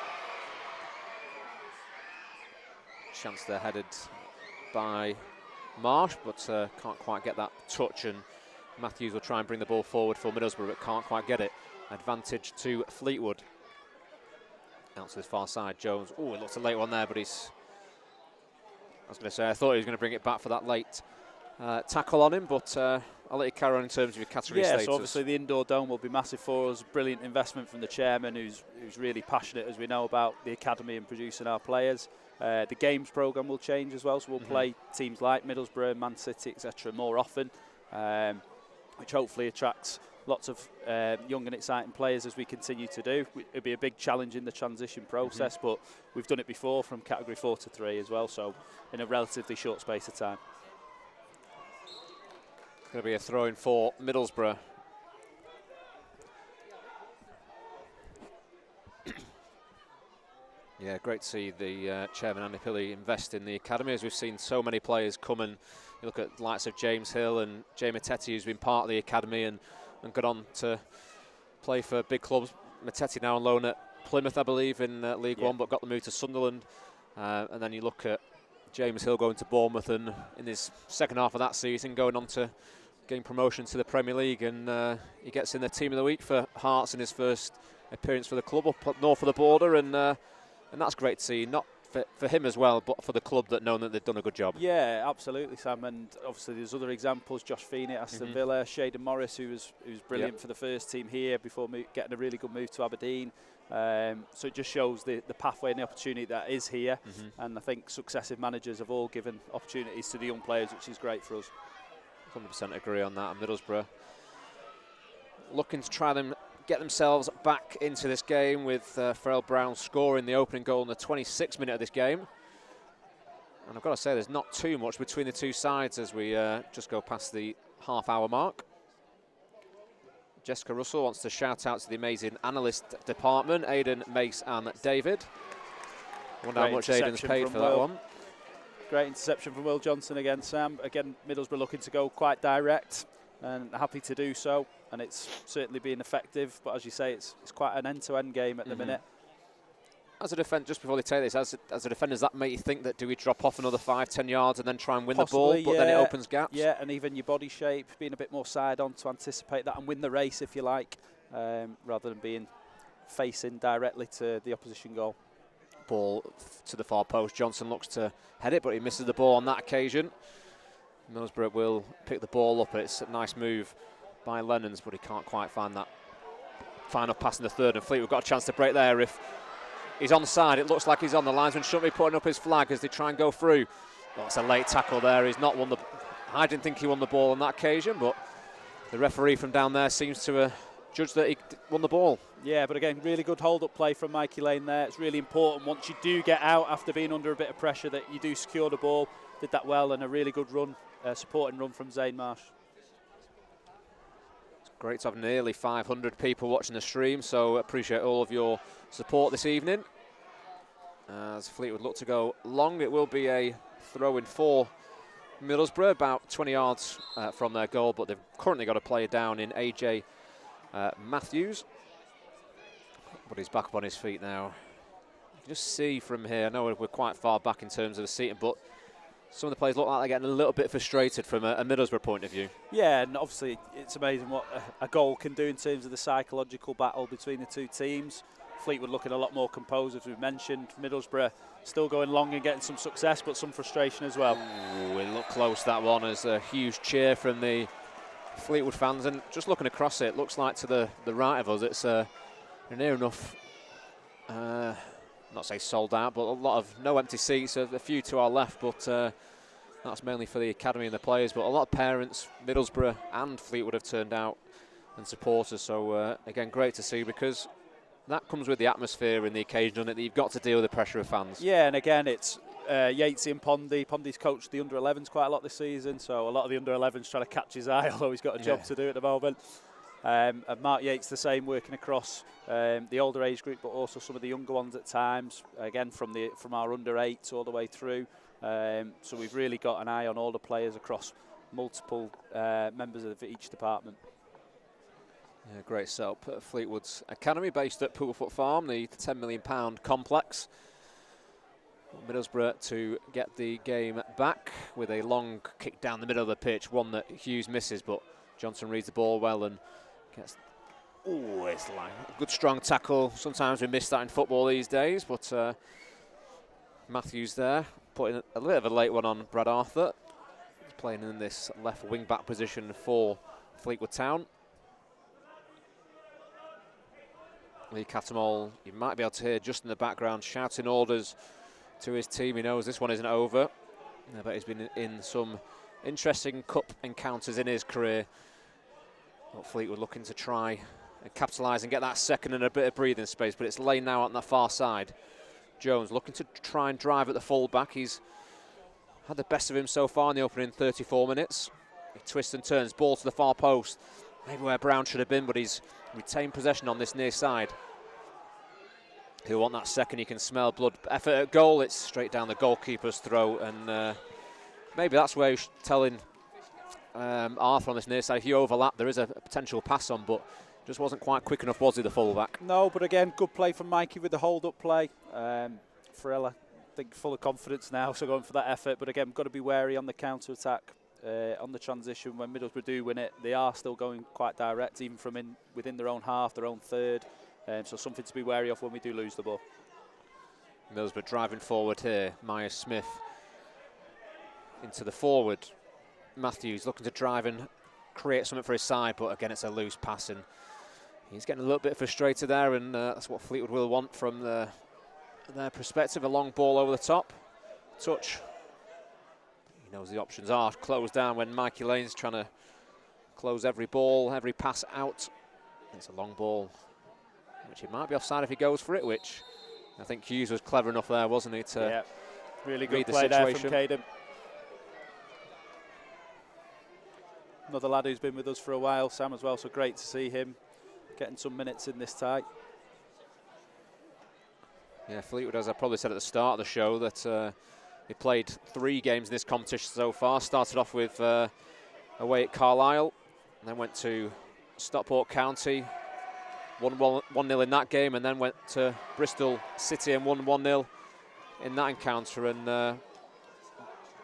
Chance there headed by Marsh, but can't quite get that touch, and Matthews will try and bring the ball forward for Middlesbrough, but can't quite get it. Advantage to Fleetwood. Out to the far side, Jones. Oh, it looks a late one there, but he's... I was going to say, I thought he was going to bring it back for that late tackle on him, but I'll let you carry on in terms of your category status. So obviously the indoor dome will be massive for us. Brilliant investment from the chairman, who's really passionate, as we know, about the academy and producing our players. The games programme will change as well, so we'll play teams like Middlesbrough, Man City, etc. more often, which hopefully attracts lots of young and exciting players, as we continue to do. It'll be a big challenge in the transition process, but we've done it before from category 4 to 3 as well, so in a relatively short space of time. It's going to be a throw-in for Middlesbrough. Yeah, great to see the chairman, Andy Pilley, invest in the academy, as we've seen so many players come, and you look at the likes of James Hill and Jamie Mattetti, who's been part of the academy and got on to play for big clubs. Mattetti now on loan at Plymouth, I believe, in League One, but got the move to Sunderland. And then you look at James Hill going to Bournemouth, and in his second half of that season going on to gain promotion to the Premier League, and he gets in the team of the week for Hearts in his first appearance for the club up north of the border, and that's great to see. Not for him as well, but for the club that know that they've done a good job. Yeah, absolutely, Sam. And obviously there's other examples. Josh Feeney at Aston Villa, Shaden Morris, who was brilliant for the first team here before getting a really good move to Aberdeen. So it just shows the pathway and the opportunity that is here. And I think successive managers have all given opportunities to the young players, which is great for us. 100% agree on that. And Middlesbrough looking to get themselves back into this game with Farrell Brown scoring the opening goal in the 26th minute of this game. And I've got to say, there's not too much between the two sides as we just go past the half-hour mark. Jessica Russell wants to shout out to the amazing analyst department, Aidan, Mace and David. I wonder how much Aidan's paid for that one. Great interception from Will Johnson again, Sam. Again, Middlesbrough looking to go quite direct and happy to do so. And it's certainly been effective, but as you say, it's quite an end-to-end game at the minute. As a defender, just before they take this, as a defender, does that make you think that do we drop off another 5-10 yards and then try and win Possibly, the ball, but then it opens gaps? Yeah, and even your body shape, being a bit more side-on to anticipate that and win the race, if you like, rather than being facing directly to the opposition goal. Ball to the far post. Johnson looks to head it, but he misses the ball on that occasion. Middlesbrough will pick the ball up. It's a nice move by Lennons, but he can't quite find that final pass in the third. And Fleetwood got a chance to break there. If he's on the side, it looks like he's on. The linesman shouldn't be putting up his flag as they try and go through. Oh, it's a late tackle there. He's not won the. I didn't think he won the ball on that occasion, but the referee from down there seems to judge that he won the ball. Yeah, but again, really good hold-up play from Mikey Lane there. It's really important once you do get out after being under a bit of pressure that you do secure the ball. Did that well, and a really good run, supporting run from Zane Marsh. It's great to have nearly 500 people watching the stream, so appreciate all of your support this evening. As Fleetwood look to go long, it will be a throw-in for Middlesbrough, about 20 yards from their goal, but they've currently got a player down in AJ Matthews. But he's back up on his feet now. You can just see from here, I know we're quite far back in terms of the seating, but some of the players look like they're getting a little bit frustrated from a Middlesbrough point of view. Yeah, and obviously it's amazing what a goal can do in terms of the psychological battle between the two teams. Fleetwood looking a lot more composed, as we mentioned. Middlesbrough still going long and getting some success, but some frustration as well. Ooh, it looked close, that one. There's a huge cheer from the Fleetwood fans, and just looking across it, looks like to the right of us, it's near enough, not say sold out, but a lot of no empty seats, a few to our left, but that's mainly for the academy and the players, but a lot of parents, Middlesbrough and Fleetwood have turned out and supporters, so again, great to see, because that comes with the atmosphere and the occasion, doesn't it, that you've got to deal with the pressure of fans. Yeah, and again, it's Yatesy and Pondy. Pondy's coached the under-11s quite a lot this season, so a lot of the under-11s trying to catch his eye, although he's got a job to do at the moment. And Mark Yates the same, working across the older age group, but also some of the younger ones at times. Again, from our under-8s all the way through. So we've really got an eye on all the players across multiple members of each department. Yeah, great setup at Fleetwood's academy, based at Poolfoot Farm, the £10 million complex. Middlesbrough to get the game back with a long kick down the middle of the pitch, one that Hughes misses, but Johnson reads the ball well and gets. Oh, it's like a good strong tackle. Sometimes we miss that in football these days, but Matthews there putting a little bit of a late one on Brad Arthur. He's playing in this left wing back position for Fleetwood Town. Lee Catamol, you might be able to hear just in the background shouting orders to his team. He knows this one isn't over, but he's been in some interesting cup encounters in his career. But Fleetwood looking to try and capitalise and get that second and a bit of breathing space, but it's Lane now on the far side. Jones looking to try and drive at the full back. He's had the best of him so far in the opening 34 minutes. He twists and turns, ball to the far post. Maybe where Brown should have been, but he's retained possession on this near side. He'll want that second. You can smell blood. Effort at goal. It's straight down the goalkeeper's throat, and maybe that's where he's telling Arthur on this near side, if you overlap, there is a potential pass on, but just wasn't quite quick enough, was he, the full-back? No, but again, good play from Mikey with the hold-up play. Farrell, I think, full of confidence now, so going for that effort, but again, got to be wary on the counter-attack. On the transition, when Middlesbrough do win it, they are still going quite direct, even from within their own half, their own third. So something to be wary of when we do lose the ball. Middlesbrough driving forward here. Myers-Smith into the forward. Matthews looking to drive and create something for his side, but again it's a loose pass and he's getting a little bit frustrated there, and that's what Fleetwood will want from their perspective. A long ball over the top. Touch. He knows the options are closed down when Mikey Lane's trying to close every ball, every pass out. It's a long ball, which it might be offside if he goes for it, which I think Hughes was clever enough there, wasn't he, to really read good the play there situation. from Caden. Another lad who's been with us for a while, Sam, as well, so great to see him getting some minutes in this tie. Yeah, Fleetwood, as I probably said at the start of the show, that he played 3 games in this competition so far. Started off with away at Carlisle, and then went to Stockport County, won 1-0 in that game, and then went to Bristol City and won 1-0 in that encounter. And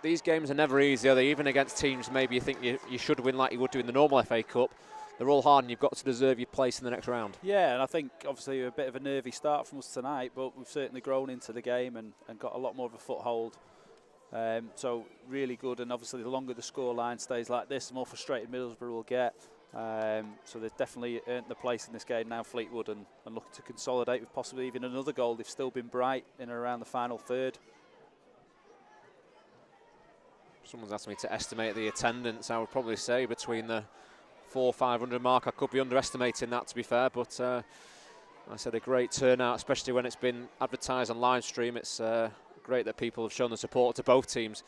these games are never easy, are they? Even against teams maybe you think you should win like you would do in the normal FA Cup. They're all hard and you've got to deserve your place in the next round. Yeah, and I think obviously a bit of a nervy start from us tonight, but we've certainly grown into the game and got a lot more of a foothold. So really good, and obviously the longer the scoreline stays like this, the more frustrated Middlesbrough will get. So they've definitely earned the place in this game now, Fleetwood, and look to consolidate with possibly even another goal. They've still been bright in and around the final third. Someone's asked me to estimate the attendance. I would probably say between the 400-500 mark. I could be underestimating that, to be fair, but I said a great turnout, especially when it's been advertised on live stream. It's great that people have shown the support to both teams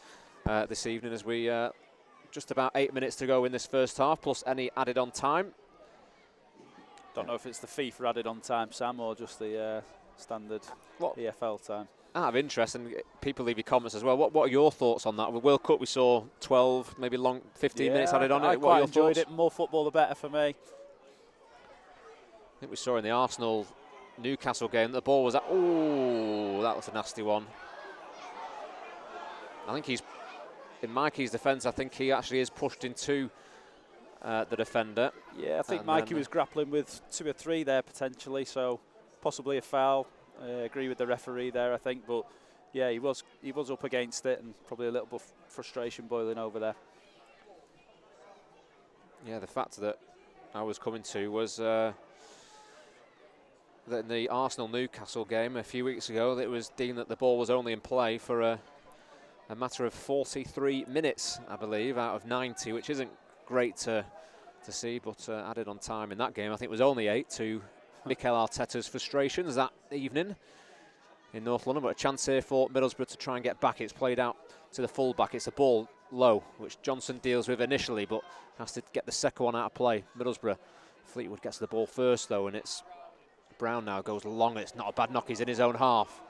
this evening, as we just about 8 minutes to go in this first half, plus any added on time. Don't know if it's the FIFA added on time, Sam, or just the standard EFL time. Out of interest, and people leave your comments as well, what are your thoughts on that? With World Cup we saw 12, maybe long 15 minutes added on. I quite enjoyed it. More football the better for me. I think we saw in the Arsenal-Newcastle game the ball was oh, that was a nasty one. I think he's, in Mikey's defence, I think he actually is pushed into the defender. Yeah, I think Mikey was grappling with 2 or 3 there potentially, so possibly a foul. Agree with the referee there, I think, but yeah, he was up against it, and probably a little bit of frustration boiling over there. Yeah, the fact that I was coming to was that in the Arsenal-Newcastle game a few weeks ago, it was deemed that the ball was only in play for a matter of 43 minutes, I believe, out of 90, which isn't great to see, but added on time in that game, I think it was only 8 to Mikel Arteta's frustrations that evening in North London. But a chance here for Middlesbrough to try and get back. It's played out to the full-back. It's a ball low, which Johnson deals with initially, but has to get the second one out of play. Middlesbrough. Fleetwood gets the ball first, though, and it's Brown now goes long. It's not a bad knock. He's in his own half.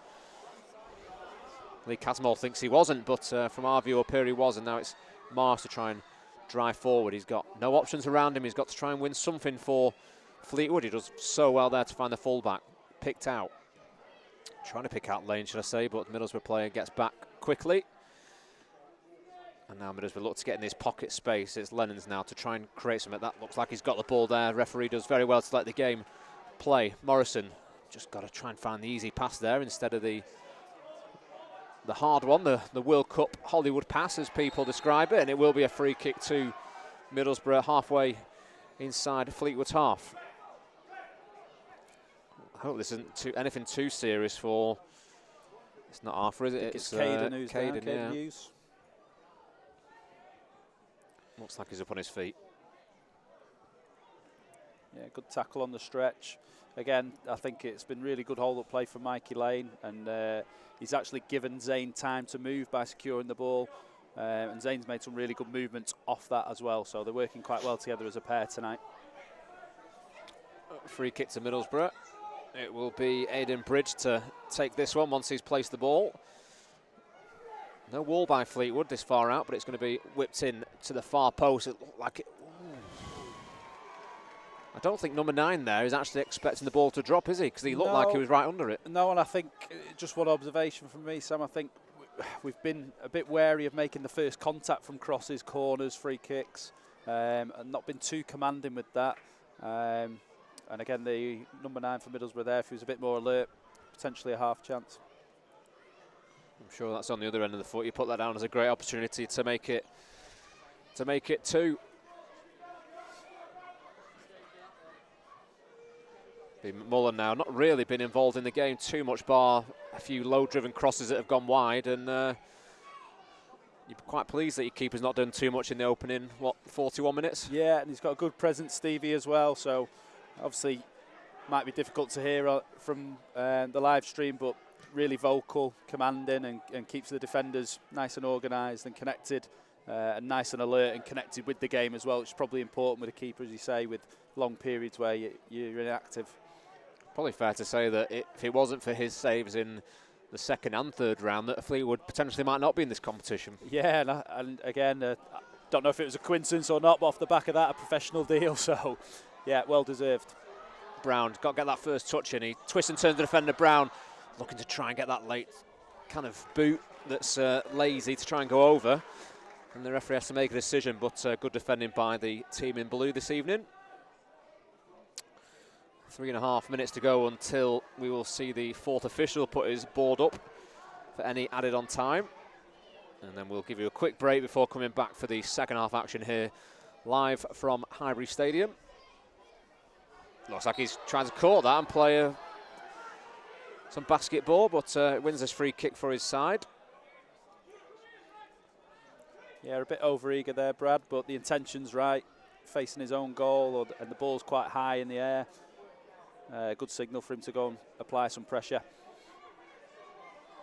Lee Casmore thinks he wasn't, but from our view up here he was, and now it's Mars to try and drive forward. He's got no options around him. He's got to try and win something for Fleetwood. He does so well there to find the fullback. Picked out. Trying to pick out Lane, should I say, but the Middlesbrough player gets back quickly. And now Middlesbrough look to get in this pocket space. It's Lennon's now to try and create something. That looks like he's got the ball there. Referee does very well to let the game play. Morrison just got to try and find the easy pass there instead of the hard one, the World Cup Hollywood pass, as people describe it. And it will be a free kick to Middlesbrough halfway inside Fleetwood's half. I hope this isn't anything too serious for. It's not Arthur, is it? It's Caden who's down, Caden Hughes. Looks like he's up on his feet. Yeah, good tackle on the stretch. Again, I think it's been really good hold-up play from Mikey Lane, and he's actually given Zane time to move by securing the ball. And Zane's made some really good movements off that as well, so they're working quite well together as a pair tonight. Free kick to Middlesbrough. It will be Aidan Bridge to take this one once he's placed the ball. No wall by Fleetwood this far out, but it's going to be whipped in to the far post. It looked like it. I don't think number 9 there is actually expecting the ball to drop, is he? Because he looked like he was right under it. No, and I think just one observation from me, Sam, I think we've been a bit wary of making the first contact from crosses, corners, free kicks, and not been too commanding with that. And again, the number 9 for Middlesbrough there, if he was a bit more alert, potentially a half chance. I'm sure that's on the other end of the foot. You put that down as a great opportunity to make it 2. Mullen now not really been involved in the game too much, bar a few low-driven crosses that have gone wide, and you're quite pleased that your keeper's not done too much in the opening, 41 minutes? Yeah, and he's got a good presence, Stevie, as well, so obviously might be difficult to hear from the live stream, but really vocal, commanding, and keeps the defenders nice and organised and connected, and nice and alert and connected with the game as well, which is probably important with a keeper, as you say, with long periods where you're inactive. Probably fair to say that if it wasn't for his saves in the second and third round, that Fleetwood potentially might not be in this competition. Yeah, and again, I don't know if it was a coincidence or not, but off the back of that, a professional deal, so yeah, well deserved. Brown got to get that first touch in. He twists and turns the defender. Brown looking to try and get that late kind of boot that's lazy to try and go over. And the referee has to make a decision, but good defending by the team in blue this evening. 3.5 minutes to go until we will see the fourth official put his board up for any added on time. And then we'll give you a quick break before coming back for the second half action here, live from Highbury Stadium. Looks like he's trying to court that and play some basketball, but wins this free kick for his side. Yeah, a bit over-eager there, Brad, but the intention's right. Facing his own goal, and the ball's quite high in the air. Good signal for him to go and apply some pressure.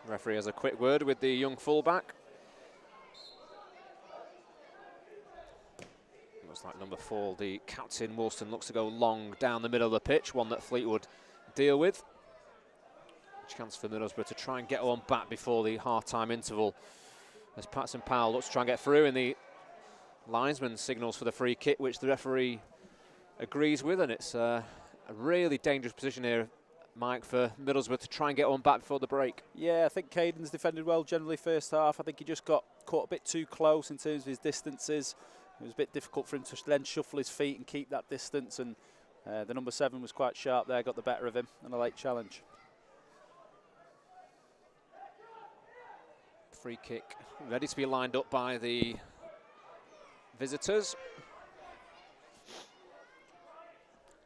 Referee has a quick word with the young fullback. Looks like number 4, the captain, Morrison, looks to go long down the middle of the pitch, one that Fleetwood deal with. Chance for Middlesbrough to try and get one back before the half-time interval, as Patson Powell looks to try and get through, and the linesman signals for the free kick, which the referee agrees with, and it's a really dangerous position here, Mike, for Middlesbrough to try and get one back before the break. Yeah, I think Caden's defended well generally first half. I think he just got caught a bit too close in terms of his distances. It was a bit difficult for him to then shuffle his feet and keep that distance, and the number 7 was quite sharp there, got the better of him, and a late challenge. Free kick ready to be lined up by the visitors.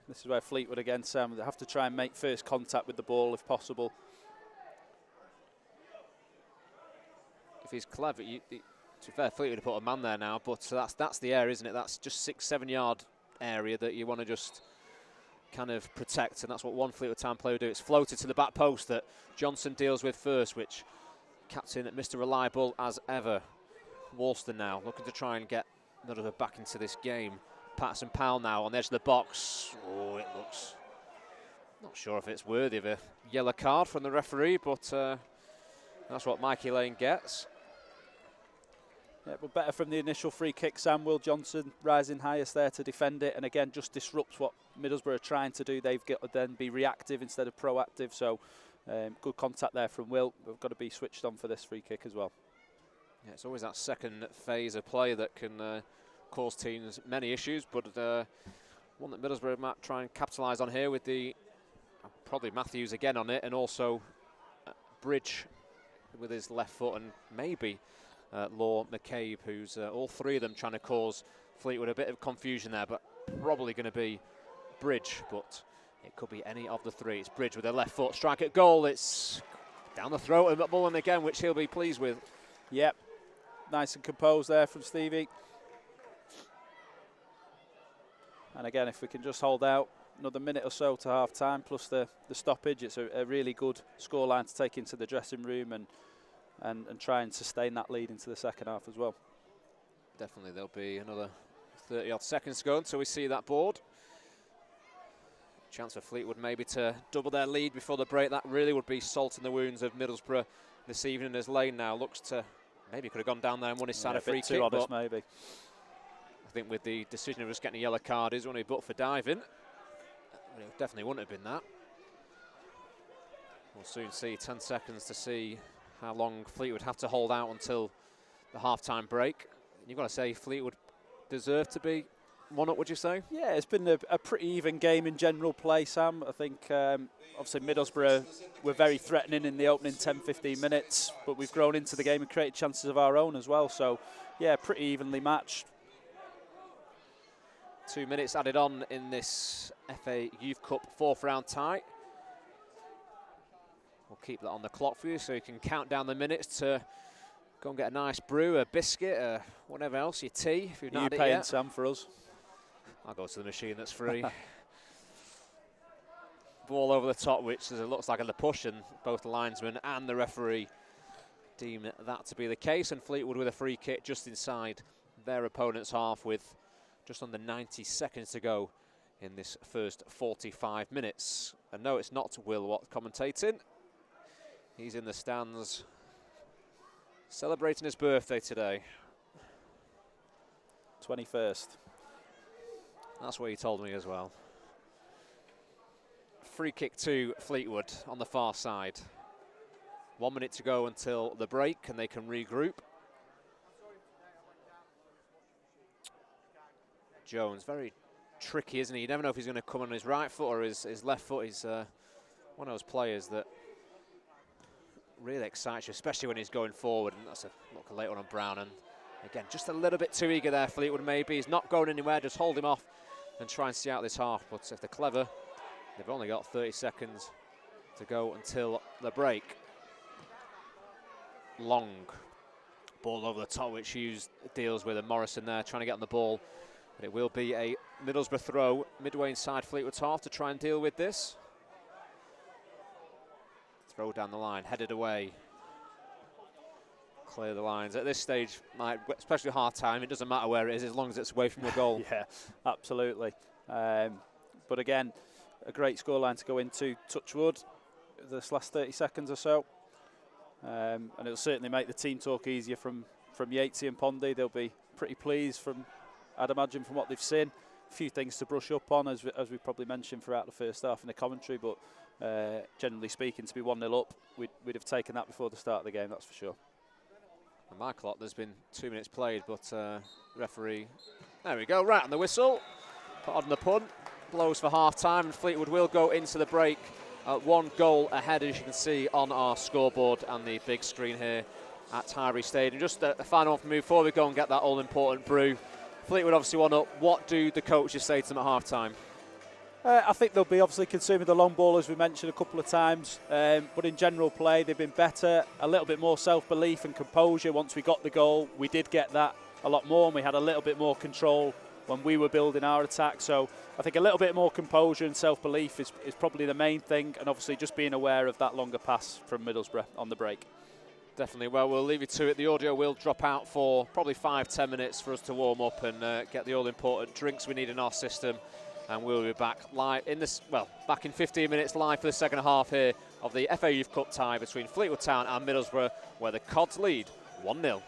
This is where Fleetwood again, Sam, they have to try and make first contact with the ball if possible. If he's clever, to be fair, Fleetwood put a man there now, but that's the area, isn't it? That's just 6-7 yard area that you want to just kind of protect, and that's what one Fleetwood Town player would do. It's floated to the back post that Johnson deals with first, which captain Mr. Reliable as ever. Walston now looking to try and get Middlesbrough back into this game. Patson Powell now on the edge of the box. Oh, it looks, not sure if it's worthy of a yellow card from the referee, but that's what Mikey Lane gets. Yeah, but better from the initial free kick, Sam. Will Johnson rising highest there to defend it, and again just disrupts what Middlesbrough are trying to do. They've got to then be reactive instead of proactive, so good contact there from Will. We've got to be switched on for this free kick as well. Yeah, it's always that second phase of play that can cause teams many issues, but one that Middlesbrough might try and capitalise on here with the probably Matthews again on it, and also Bridge with his left foot, and maybe Law McCabe, who's all three of them trying to cause Fleetwood a bit of confusion there, but probably going to be Bridge, but it could be any of the three. It's Bridge with their left foot, strike at goal. It's down the throat of Mullen again, which he'll be pleased with. Yep, nice and composed there from Stevie. And again, if we can just hold out another minute or so to half time, plus the stoppage, it's a really good scoreline to take into the dressing room and try and sustain that lead into the second half as well. Definitely, there'll be another 30 odd seconds to go until we see that board. Chance for Fleetwood maybe to double their lead before the break. That really would be salt in the wounds of Middlesbrough this evening, as Lane now looks to, maybe could have gone down there and won his side a free kick. Honest, maybe. I think with the decision of just getting a yellow card is only but for diving. It definitely wouldn't have been that. We'll soon see. 10 seconds to see how long Fleetwood have to hold out until the half-time break. You've got to say Fleetwood deserve to be one up, would you say? Yeah, it's been a pretty even game in general play, Sam. I think obviously Middlesbrough were very threatening in the opening 10-15 minutes, but we've grown into the game and created chances of our own as well. So, yeah, pretty evenly matched. 2 minutes added on in this FA Youth Cup 4th round tie. We'll keep that on the clock for you so you can count down the minutes to go and get a nice brew, a biscuit, whatever else, your tea, if you've not had it yet. You paying, Sam, for us? I'll go to the machine that's free. Ball over the top, which looks like a push, and both the linesman and the referee deem that to be the case. And Fleetwood with a free kick just inside their opponent's half with just under 90 seconds to go in this first 45 minutes. And no, it's not Will Watt commentating. He's in the stands celebrating his birthday today. 21st. That's what he told me as well. Free kick to Fleetwood on the far side. 1 minute to go until the break, and they can regroup. Jones, very tricky, isn't he? You never know if he's going to come on his right foot or his left foot. He's one of those players that really excites you, especially when he's going forward. And that's a look late on Brown. And again, just a little bit too eager there, Fleetwood maybe. He's not going anywhere, just hold him off and try and see out this half. But if they're clever, they've only got 30 seconds to go until the break. Long ball over the top, which Hughes deals with, and Morrison there trying to get on the ball. But it will be a Middlesbrough throw midway inside Fleetwood's half to try and deal with this. Throw down the line, headed away. Clear the lines. At this stage, especially half-time, it doesn't matter where it is as long as it's away from the goal. Yeah, absolutely. But again, a great scoreline to go into, touch wood, this last 30 seconds or so. And it'll certainly make the team talk easier from Yatesy and Pondy. They'll be pretty pleased I'd imagine from what they've seen. A few things to brush up on, as we probably mentioned throughout the first half in the commentary, but generally speaking, to be 1-0 up, we'd have taken that before the start of the game, that's for sure. On my clock, there's been 2 minutes played, but referee, there we go, right on the whistle. Pardon the pun, blows for half-time, and Fleetwood will go into the break 1 goal ahead, as you can see on our scoreboard and the big screen here at Highbury Stadium. Just a final one from me before we go and get that all-important brew. Fleetwood obviously 1 up. What do the coaches say to them at half-time? I think they'll be obviously consuming the long ball, as we mentioned a couple of times. But in general play, they've been better. A little bit more self-belief and composure. Once we got the goal, we did get that a lot more, and we had a little bit more control when we were building our attack. So I think a little bit more composure and self-belief is probably the main thing, and obviously just being aware of that longer pass from Middlesbrough on the break. Definitely. Well, we'll leave you to it. The audio will drop out for probably 5-10 minutes for us to warm up and get the all-important drinks we need in our system. And we'll be back live back in 15 minutes live for the second half here of the FA Youth Cup tie between Fleetwood Town and Middlesbrough, where the Cods lead 1-0.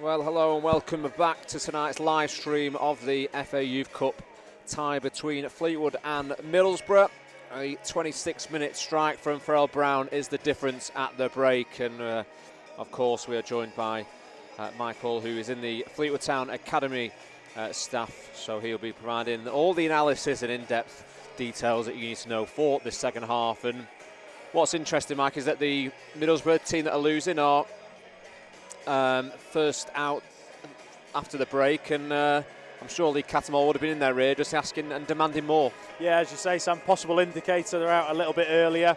Well, hello and welcome back to tonight's live stream of the FA Youth Cup tie between Fleetwood and Middlesbrough. A 26-minute strike from Farrell Brown is the difference at the break, and of course we are joined by Michael, who is in the Fleetwood Town Academy staff, so he'll be providing all the analysis and in-depth details that you need to know for this second half. And what's interesting, Mike, is that the Middlesbrough team that are losing are first out after the break, and I'm sure Lee Cattermole would have been in their rear just asking and demanding more. Yeah, as you say, Sam, possible indicator they're out a little bit earlier.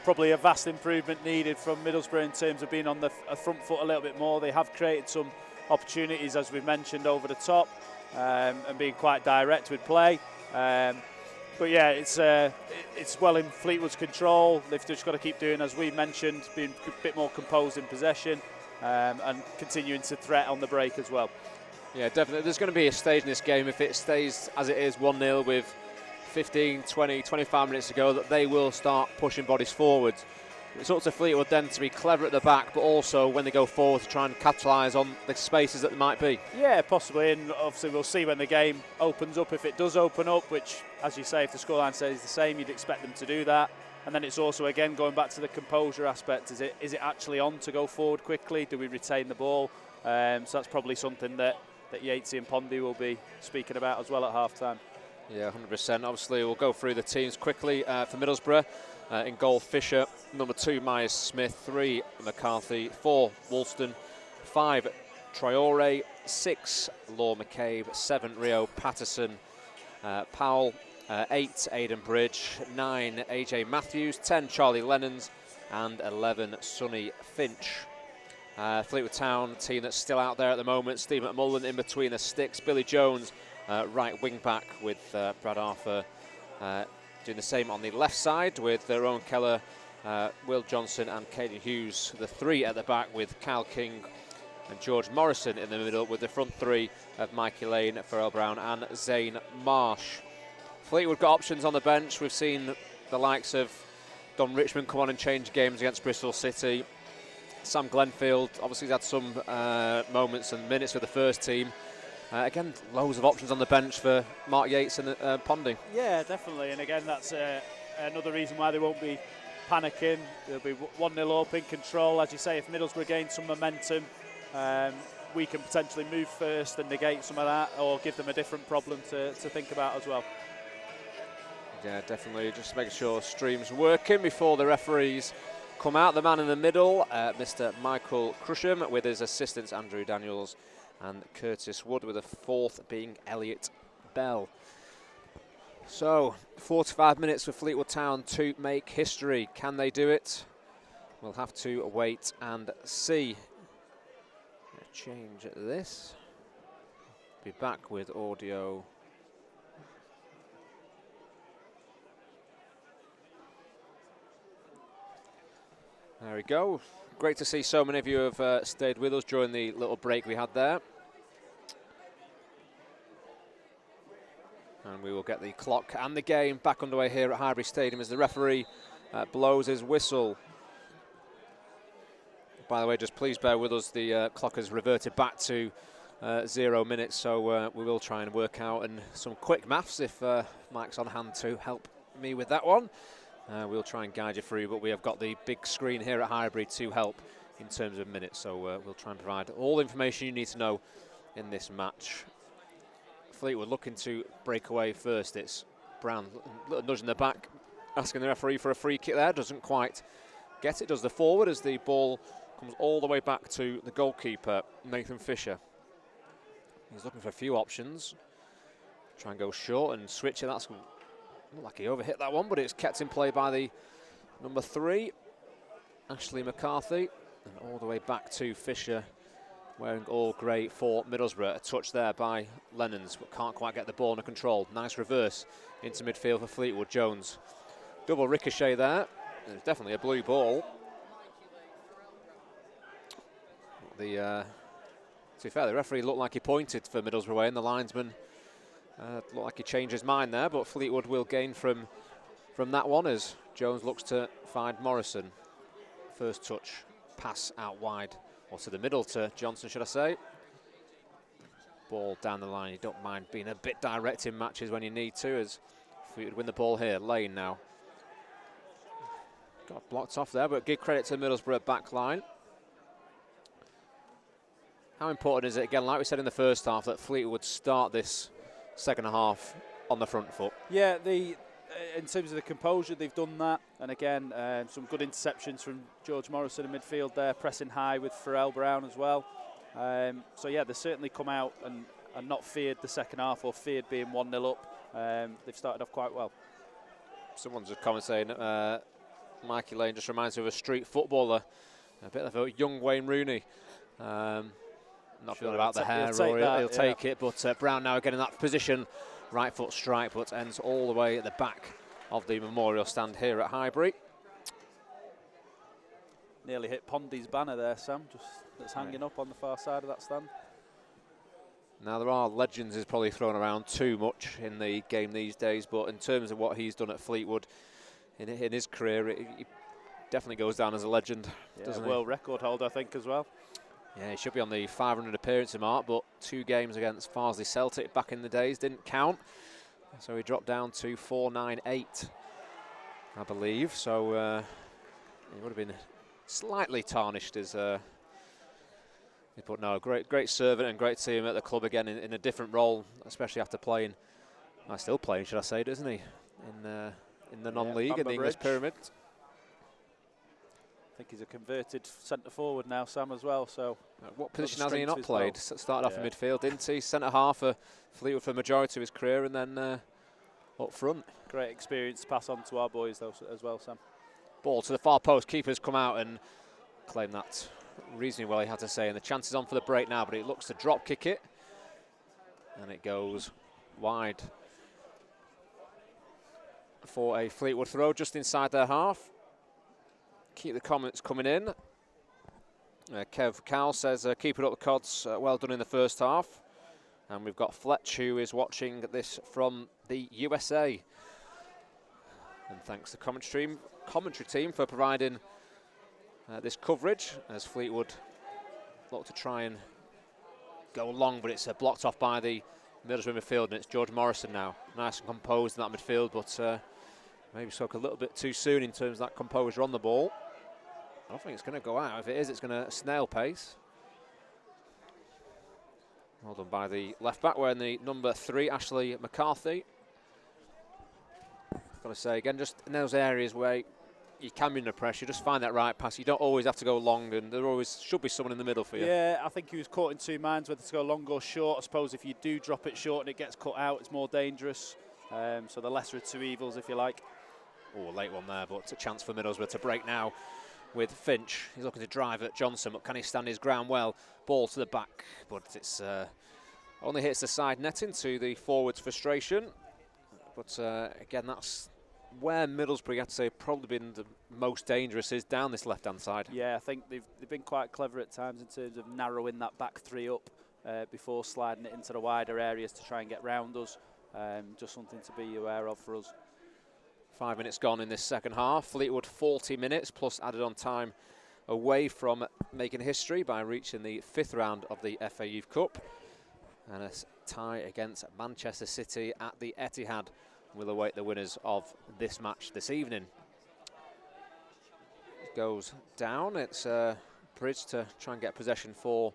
Probably a vast improvement needed from Middlesbrough in terms of being on the front foot a little bit more. They have created some opportunities, as we've mentioned, over the top, and being quite direct with play. But yeah, it's well in Fleetwood's control. They've just got to keep doing, as we mentioned, being a bit more composed in possession, and continuing to threat on the break as well. Yeah, definitely. There's going to be a stage in this game, if it stays as it is 1-0 with 15, 20, 25 minutes to go, that they will start pushing bodies forward. It's up to Fleetwood then to be clever at the back, but also when they go forward to try and capitalise on the spaces that there might be. Yeah, possibly, and obviously we'll see when the game opens up, if it does open up, which, as you say, if the scoreline stays the same, you'd expect them to do that. And then it's also, again, going back to the composure aspect. Is it actually on to go forward quickly? Do we retain the ball? So that's probably something that Yatesy and Pondy will be speaking about as well at half-time. Yeah, 100%. Obviously, we'll go through the teams quickly for Middlesbrough. In goal, Fisher. Number 2, Myers-Smith. 3, McCarthy. 4, Woolston. 5, Traore. 6, Law McCabe. 7, Rio Patterson. Powell. 8, Aidan Bridge. 9, AJ Matthews. 10, Charlie Lennons. And 11, Sonny Finch. Fleetwood Town, team that's still out there at the moment. Steve McMullen in between the sticks. Billy Jones, right wing back, with Brad Arthur doing the same on the left side, with Rowan Keller, Will Johnson and Caden Hughes. The 3 at the back with Kyle King and George Morrison in the middle, with the front 3 of Mikey Lane, Farrell Brown and Zane Marsh. Fleetwood got options on the bench. We've seen the likes of Don Richmond come on and change games against Bristol City. Sam Glenfield, obviously, he's had some moments and minutes with the first team. Again, loads of options on the bench for Mark Yates and Pondy. Yeah, definitely. And again, that's another reason why they won't be panicking. They'll be 1-0 up in control. As you say, if Middlesbrough gain some momentum, we can potentially move first and negate some of that, or give them a different problem to think about as well. Yeah, definitely. Just making sure stream's working before the referees come out. The man in the middle, Mr. Michael Crusham, with his assistants Andrew Daniels and Curtis Wood, with the 4th being Elliot Bell. So, 45 minutes for Fleetwood Town to make history. Can they do it? We'll have to wait and see. Change this. Be back with audio. There we go. Great to see so many of you have stayed with us during the little break we had there. And we will get the clock and the game back underway here at Highbury Stadium as the referee blows his whistle. By the way, just please bear with us. The clock has reverted back to 0 minutes, so we will try and work out, and some quick maths if Mike's on hand to help me with that one. We'll try and guide you through, but we have got the big screen here at Highbury to help in terms of minutes, so we'll try and provide all the information you need to know in this match. Fleetwood looking to break away first. It's Brown, little nudge in the back, asking the referee for a free kick there. Doesn't quite get it, does the forward, as the ball comes all the way back to the goalkeeper, Nathan Fisher. He's looking for a few options. Try and go short and switch it. That's not like he overhit that one, but it's kept in play by the number 3, Ashley McCarthy. And all the way back to Fisher, wearing all grey for Middlesbrough. A touch there by Lennons, but can't quite get the ball under control. Nice reverse into midfield for Fleetwood. Jones. Double ricochet there. There's definitely a blue ball. To be fair, the referee looked like he pointed for Middlesbrough away, and the linesman looked like he changed his mind there, but Fleetwood will gain from that one as Jones looks to find Morrison. First touch, pass out wide or to the middle to Johnson, should I say. Ball down the line. You don't mind being a bit direct in matches when you need to, as Fleetwood win the ball here. Lane now. Got blocked off there, but give credit to the Middlesbrough back line. How important is it, again, like we said in the first half, that Fleetwood start this second half on the front foot? Yeah, in terms of the composure, they've done that. And again, some good interceptions from George Morrison in midfield there, pressing high with Farrell Brown as well. So yeah, they've certainly come out and not feared the second half or feared being 1-0 up. They've started off quite well. Someone's just comment saying Mikey Lane just reminds me of a street footballer, a bit of a young Wayne Rooney. Not sure about the hair, or he'll take it, but Brown now getting that position, right foot strike, but ends all the way at the back of the memorial stand here at Highbury. Nearly hit Pondy's banner there, Sam, just that's hanging up on the far side of that stand. Now, there are legends is probably thrown around too much in the game these days, but in terms of what he's done at Fleetwood in his career, he definitely goes down as a legend, doesn't he? World record holder, I think, as well. Yeah, he should be on the 500 appearance mark, but 2 games against Farsley Celtic back in the days didn't count. So he dropped down to 498, I believe. So he would have been slightly tarnished as... but no, great servant and great team at the club again in a different role, especially after playing... still playing, should I say, doesn't he? In the non-league, in the English Pyramid. I think he's a converted centre forward now, Sam, as well. So, what position has he not played? Started off in midfield, didn't he? Centre half for Fleetwood for the majority of his career, and then up front. Great experience to pass on to our boys, though, as well, Sam. Ball to the far post. Keeper's come out and claimed that reasonably well, he had to say. And the chances on for the break now, but it looks to drop kick it, and it goes wide for a Fleetwood throw just inside their half. Keep the comments coming in. Kev Cowell says, keep it up the Cods, well done in the first half. And we've got Fletch, who is watching this from the USA. And thanks to the commentary team for providing this coverage, as Fleetwood look to try and go long, but it's blocked off by the Middlesbrough midfield, and it's George Morrison now. Nice and composed in that midfield, but maybe spoke a little bit too soon in terms of that composure on the ball. I don't think it's going to go out. If it is, it's going to snail pace. Well done by the left back, wearing the number 3, Ashley McCarthy. Got to say again, just in those areas where you can be under pressure, just find that right pass. You don't always have to go long, and there always should be someone in the middle for you. Yeah, I think he was caught in 2 minds whether to go long or short. I suppose if you do drop it short and it gets cut out, it's more dangerous. So the lesser of 2 evils, if you like. Oh, late one there, but it's a chance for Middlesbrough to break now with Finch. He's looking to drive at Johnson, but can he stand his ground well? Ball to the back, but it's only hits the side netting to the forwards' frustration. But again, that's where Middlesbrough, you have to say, probably been the most dangerous, is down this left-hand side. Yeah, I think they've been quite clever at times in terms of narrowing that back 3 up before sliding it into the wider areas to try and get round us. Just something to be aware of for us. 5 minutes gone in this second half. Fleetwood 40 minutes plus added on time away from making history by reaching the 5th round of the FA Youth Cup. And a tie against Manchester City at the Etihad will await the winners of this match this evening. It goes down. It's Bridge to try and get possession for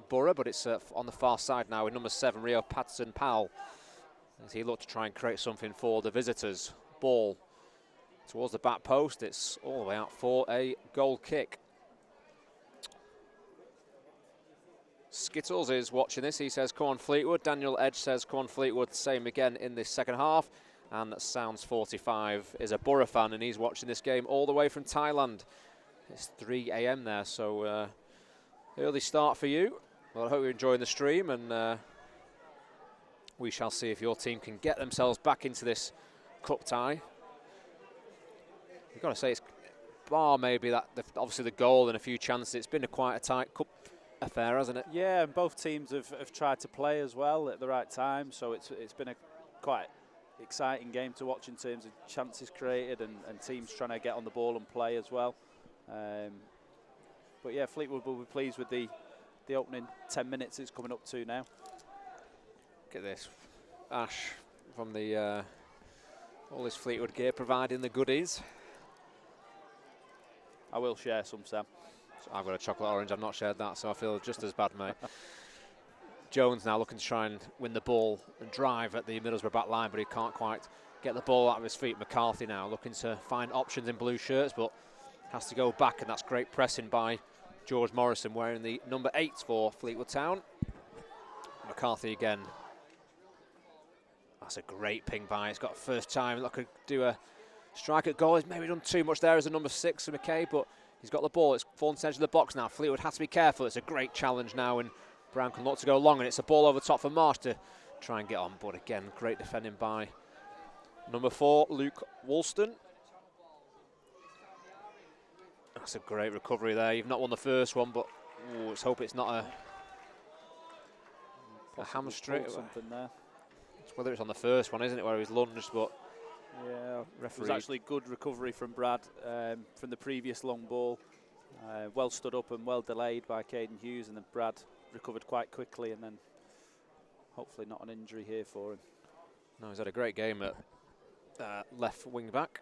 Borough, but it's on the far side now with number 7, Rio Patterson-Powell, as he looked to try and create something for the visitors. Ball towards the back post. It's all the way out for a goal kick. Skittles is watching this. He says, come on, Fleetwood. Daniel Edge says, come on, Fleetwood. Same again in this second half. And Sounds 45 is a Borough fan, and he's watching this game all the way from Thailand. It's 3 a.m. there, so early start for you. Well, I hope you're enjoying the stream, and we shall see if your team can get themselves back into this cup tie. You've got to say, it's bar maybe that obviously the goal and a few chances, it's been quite a tight cup affair, hasn't it? Yeah, and both teams have tried to play as well at the right time, so it's been a quite exciting game to watch in terms of chances created and teams trying to get on the ball and play as well. But yeah, Fleetwood will be pleased with the opening 10 minutes it's coming up to now. Look at this. Ash from the all his Fleetwood gear providing the goodies. I will share some, Sam. So I've got a chocolate orange, I've not shared that, so I feel just as bad, mate. Jones now looking to try and win the ball and drive at the Middlesbrough back line, but he can't quite get the ball out of his feet. McCarthy now looking to find options in blue shirts, but has to go back, and that's great pressing by George Morrison, wearing the number 8 for Fleetwood Town. McCarthy again. That's a great ping by. He's got first time. Look, could do a strike at goal. He's maybe done too much there as a number 6 for McKay, but he's got the ball. It's fallen to the edge of the box now. Fleetwood has to be careful. It's a great challenge now, and Brown can look to go long, and it's a ball over top for Marsh to try and get on. But again, great defending by number 4, Luke Woolston. That's a great recovery there. You've not won the first one, but let's hope it's not a hamstring. Something there. It's whether it's on the first one, isn't it, where he was lunged, but yeah, referee. It was actually good recovery from Brad from the previous long ball. Well stood up and well delayed by Caden Hughes, and then Brad recovered quite quickly, and then hopefully not an injury here for him. No, he's had a great game at left wing back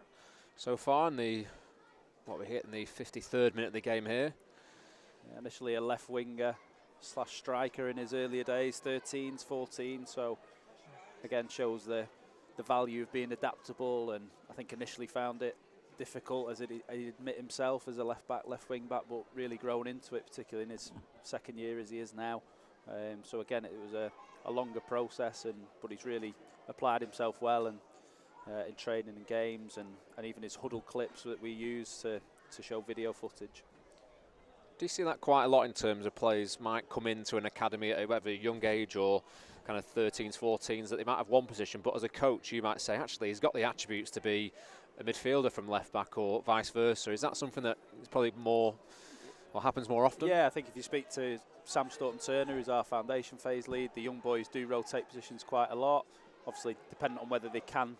so far in the, what we're hitting the 53rd minute of the game here. Yeah, initially a left winger / striker in his earlier days, 13s, 14s, so again shows the value of being adaptable, and I think initially found it difficult, as he admit himself, as a left back, left wing back, but really grown into it, particularly in his second year as he is now. So again, it was a longer process, but he's really applied himself well, and in training and games, and even his huddle clips that we use to show video footage. Do you see that quite a lot in terms of players might come into an academy at whether a young age or kind of 13s, 14s, that they might have one position, but as a coach you might say actually he's got the attributes to be a midfielder from left back or vice versa? Is that something that is probably more, or happens more often? Yeah, I think if you speak to Sam Staunton-Turner, who's our foundation phase lead, the young boys do rotate positions quite a lot, obviously dependent on whether they can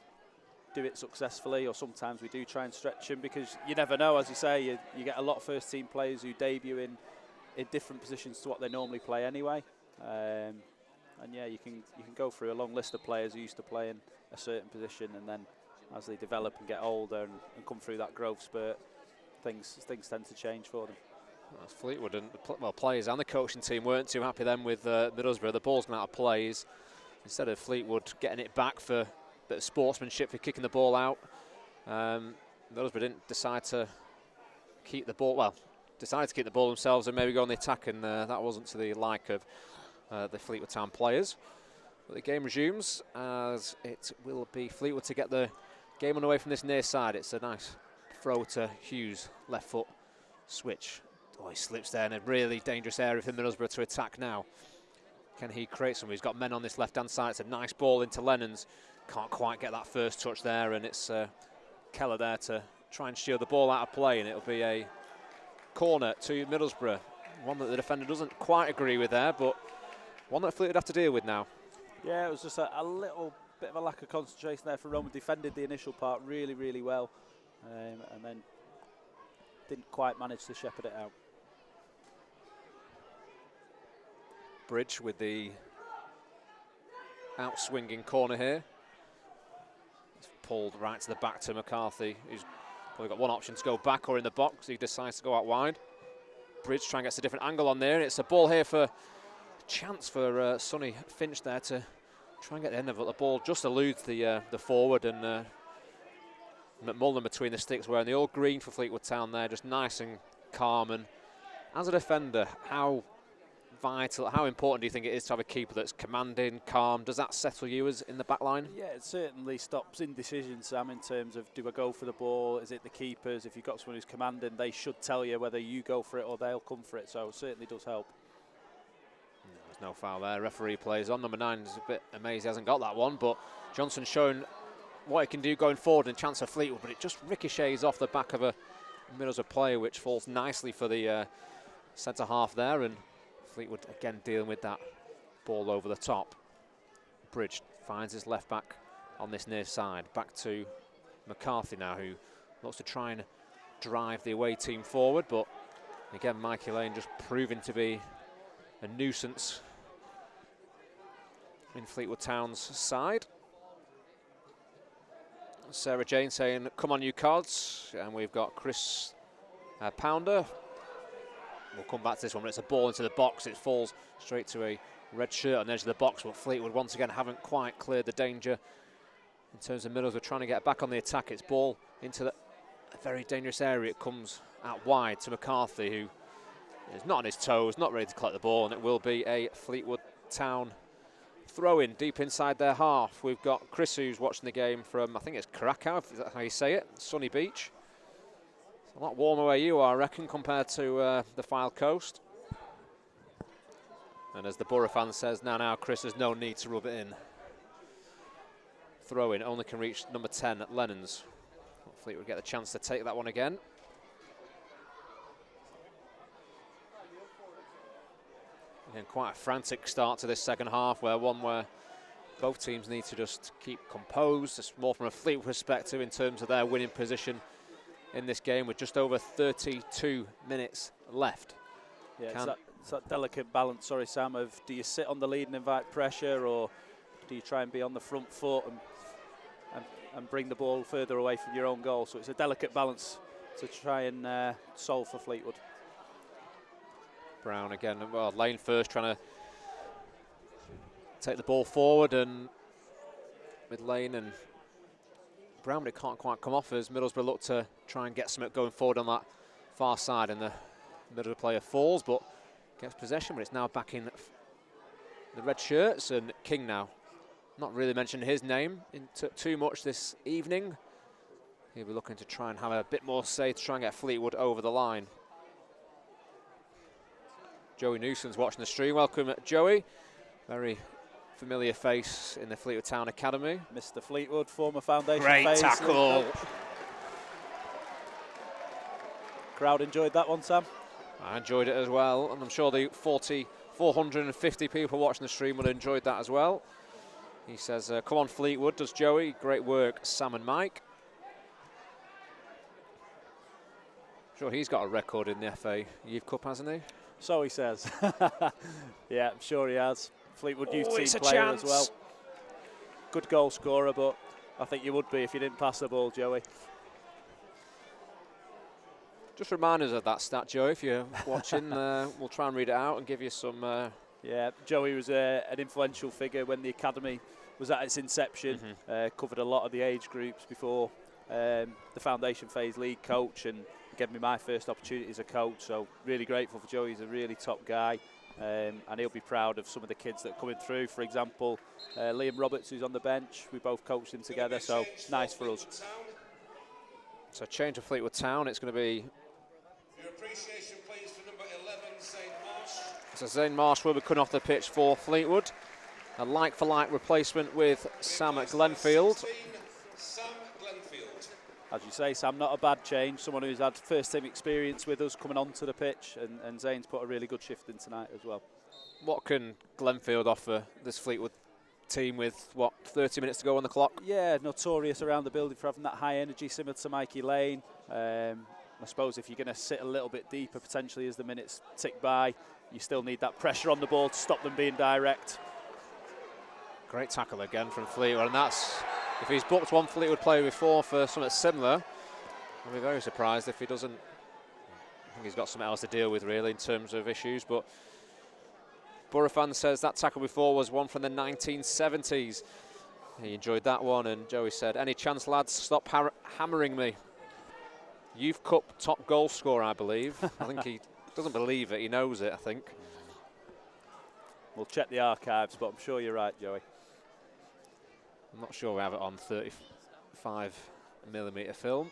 do it successfully, or sometimes we do try and stretch them, because you never know, as you say, you get a lot of first team players who debut in different positions to what they normally play anyway. And yeah, you can go through a long list of players who used to play in a certain position, and then as they develop and get older and come through that growth spurt, things tend to change for them. That's Fleetwood, and well, players and the coaching team weren't too happy then with Middlesbrough. The ball's gone out of plays. Instead of Fleetwood getting it back for a bit of sportsmanship for kicking the ball out, Middlesbrough didn't decide to keep the ball. Well, decided to keep the ball themselves and maybe go on the attack, and that wasn't to the like of the Fleetwood Town players. But the game resumes, as it will be Fleetwood to get the game underway from this near side. It's a nice throw to Hughes, left foot switch. Oh, he slips there in a really dangerous area for Middlesbrough to attack now. Can he create something? He's got men on this left-hand side. It's a nice ball into Lennon's. Can't quite get that first touch there, and it's Keller there to try and shield the ball out of play, and it'll be a corner to Middlesbrough. One that the defender doesn't quite agree with there, but one that Fleetwood have to deal with now. Yeah, it was just a little bit of a lack of concentration there for Roma. Defended the initial part really, really well, and then didn't quite manage to shepherd it out. Bridge with the out-swinging corner here. It's pulled right to the back to McCarthy, who's probably got one option to go back or in the box. He decides to go out wide. Bridge trying to get a different angle on there. It's a ball here for chance for Sonny Finch there to try and get the end of it. The ball just eludes the forward, and McMullen between the sticks, wearing the all green for Fleetwood Town there, just nice and calm. And as a defender, how vital, how important do you think it is to have a keeper that's commanding, calm? Does that settle you as in the back line? Yeah, it certainly stops indecision, Sam, in terms of do I go for the ball, is it the keepers? If you've got someone who's commanding, they should tell you whether you go for it or they'll come for it, so it certainly does help. There's no foul there. Referee plays on. Number 9 is a bit amazed he hasn't got that one, but Johnson's shown what he can do going forward, and chance for Fleetwood, but it just ricochets off the back of a Middlesbrough player, which falls nicely for the centre half there, and Fleetwood again dealing with that ball over the top. Bridge finds his left back on this near side. Back to McCarthy now, who looks to try and drive the away team forward, but Again, Mikey Lane just proving to be a nuisance in Fleetwood Town's side. Sarah Jane saying, come on you cards, and we've got Chris Pounder. We'll come back to this one, but it's a ball into the box. It falls straight to a red shirt on the edge of the box, but Fleetwood once again haven't quite cleared the danger. In terms of Middlesbrough trying to get back on the attack, it's ball into a very dangerous area. It comes out wide to McCarthy, who is not on his toes, not ready to collect the ball, and it will be a Fleetwood Town throw-in deep inside their half. We've got Chris, who's watching the game from, I think it's Krakow, is that how you say it? Sunny Beach. It's a lot warmer where you are, I reckon, compared to the Fylde Coast. And as the Borough fan says, now, Chris, there's no need to rub it in. Throw-in only can reach number 10 at Lennon's. Hopefully Fleetwood get the chance to take that one again. And quite a frantic start to this second half, where both teams need to just keep composed. It's more from a Fleetwood perspective in terms of their winning position in this game, with just over 32 minutes left. Yeah, it's that delicate balance, sorry Sam, of do you sit on the lead and invite pressure, or do you try and be on the front foot and bring the ball further away from your own goal? So it's a delicate balance to try and solve for Fleetwood. Brown again, well, Lane first trying to take the ball forward, and with Lane and Brown, but it can't quite come off as Middlesbrough look to try and get something going forward on that far side, and the Middlesbrough player falls but gets possession, but it's now back in the red shirts, and King now, not really mentioning his name too much this evening. He'll be looking to try and have a bit more say to try and get Fleetwood over the line. Joey Newson's watching the stream. Welcome, Joey. Very familiar face in the Fleetwood Town Academy. Mr. Fleetwood, former foundation Great phase tackle. Crowd enjoyed that one, Sam? I enjoyed it as well, and I'm sure the 450 people watching the stream will have enjoyed that as well. He says, come on Fleetwood, does Joey. Great work, Sam and Mike. Sure, he's got a record in the FA Youth Cup, hasn't he? So he says. Yeah, I'm sure he has. Fleetwood youth team it's a player chance as well. Good goal scorer, but I think you would be if you didn't pass the ball, Joey. Just remind us of that stat, Joe, if you're watching. We'll try and read it out and give you some... Yeah, Joey was an influential figure when the academy was at its inception. Covered a lot of the age groups before the foundation phase league coach, and gave me my first opportunity as a coach. So really grateful for Joey. He's a really top guy, and he'll be proud of some of the kids that are coming through. For example, Liam Roberts, who's on the bench. We both coached him together, so nice for us. So change of Fleetwood Town. It's going to be... Your appreciation, please, for number 11, Zane Marsh. So Zane Marsh will be coming off the pitch for Fleetwood. A like-for-like replacement with Sam at Glenfield. Sam Glenfield. As you say, Sam, not a bad change. Someone who's had first-team experience with us coming onto the pitch, and Zane's put a really good shift in tonight as well. What can Glenfield offer this Fleetwood team with, 30 minutes to go on the clock? Yeah, notorious around the building for having that high energy, similar to Mikey Lane. I suppose if you're going to sit a little bit deeper, potentially as the minutes tick by, you still need that pressure on the ball to stop them being direct. Great tackle again from Fleetwood, and that's... If he's booked one Fleetwood player before for something similar, I'll be very surprised if he doesn't. I think he's got something else to deal with, really, in terms of issues. But Borough fan says that tackle before was one from the 1970s. He enjoyed that one, and Joey said, any chance, lads, stop hammering me. Youth Cup top goal scorer, I believe. I think he doesn't believe it, he knows it, I think. We'll check the archives, but I'm sure you're right, Joey. I'm not sure we have it on 35mm film.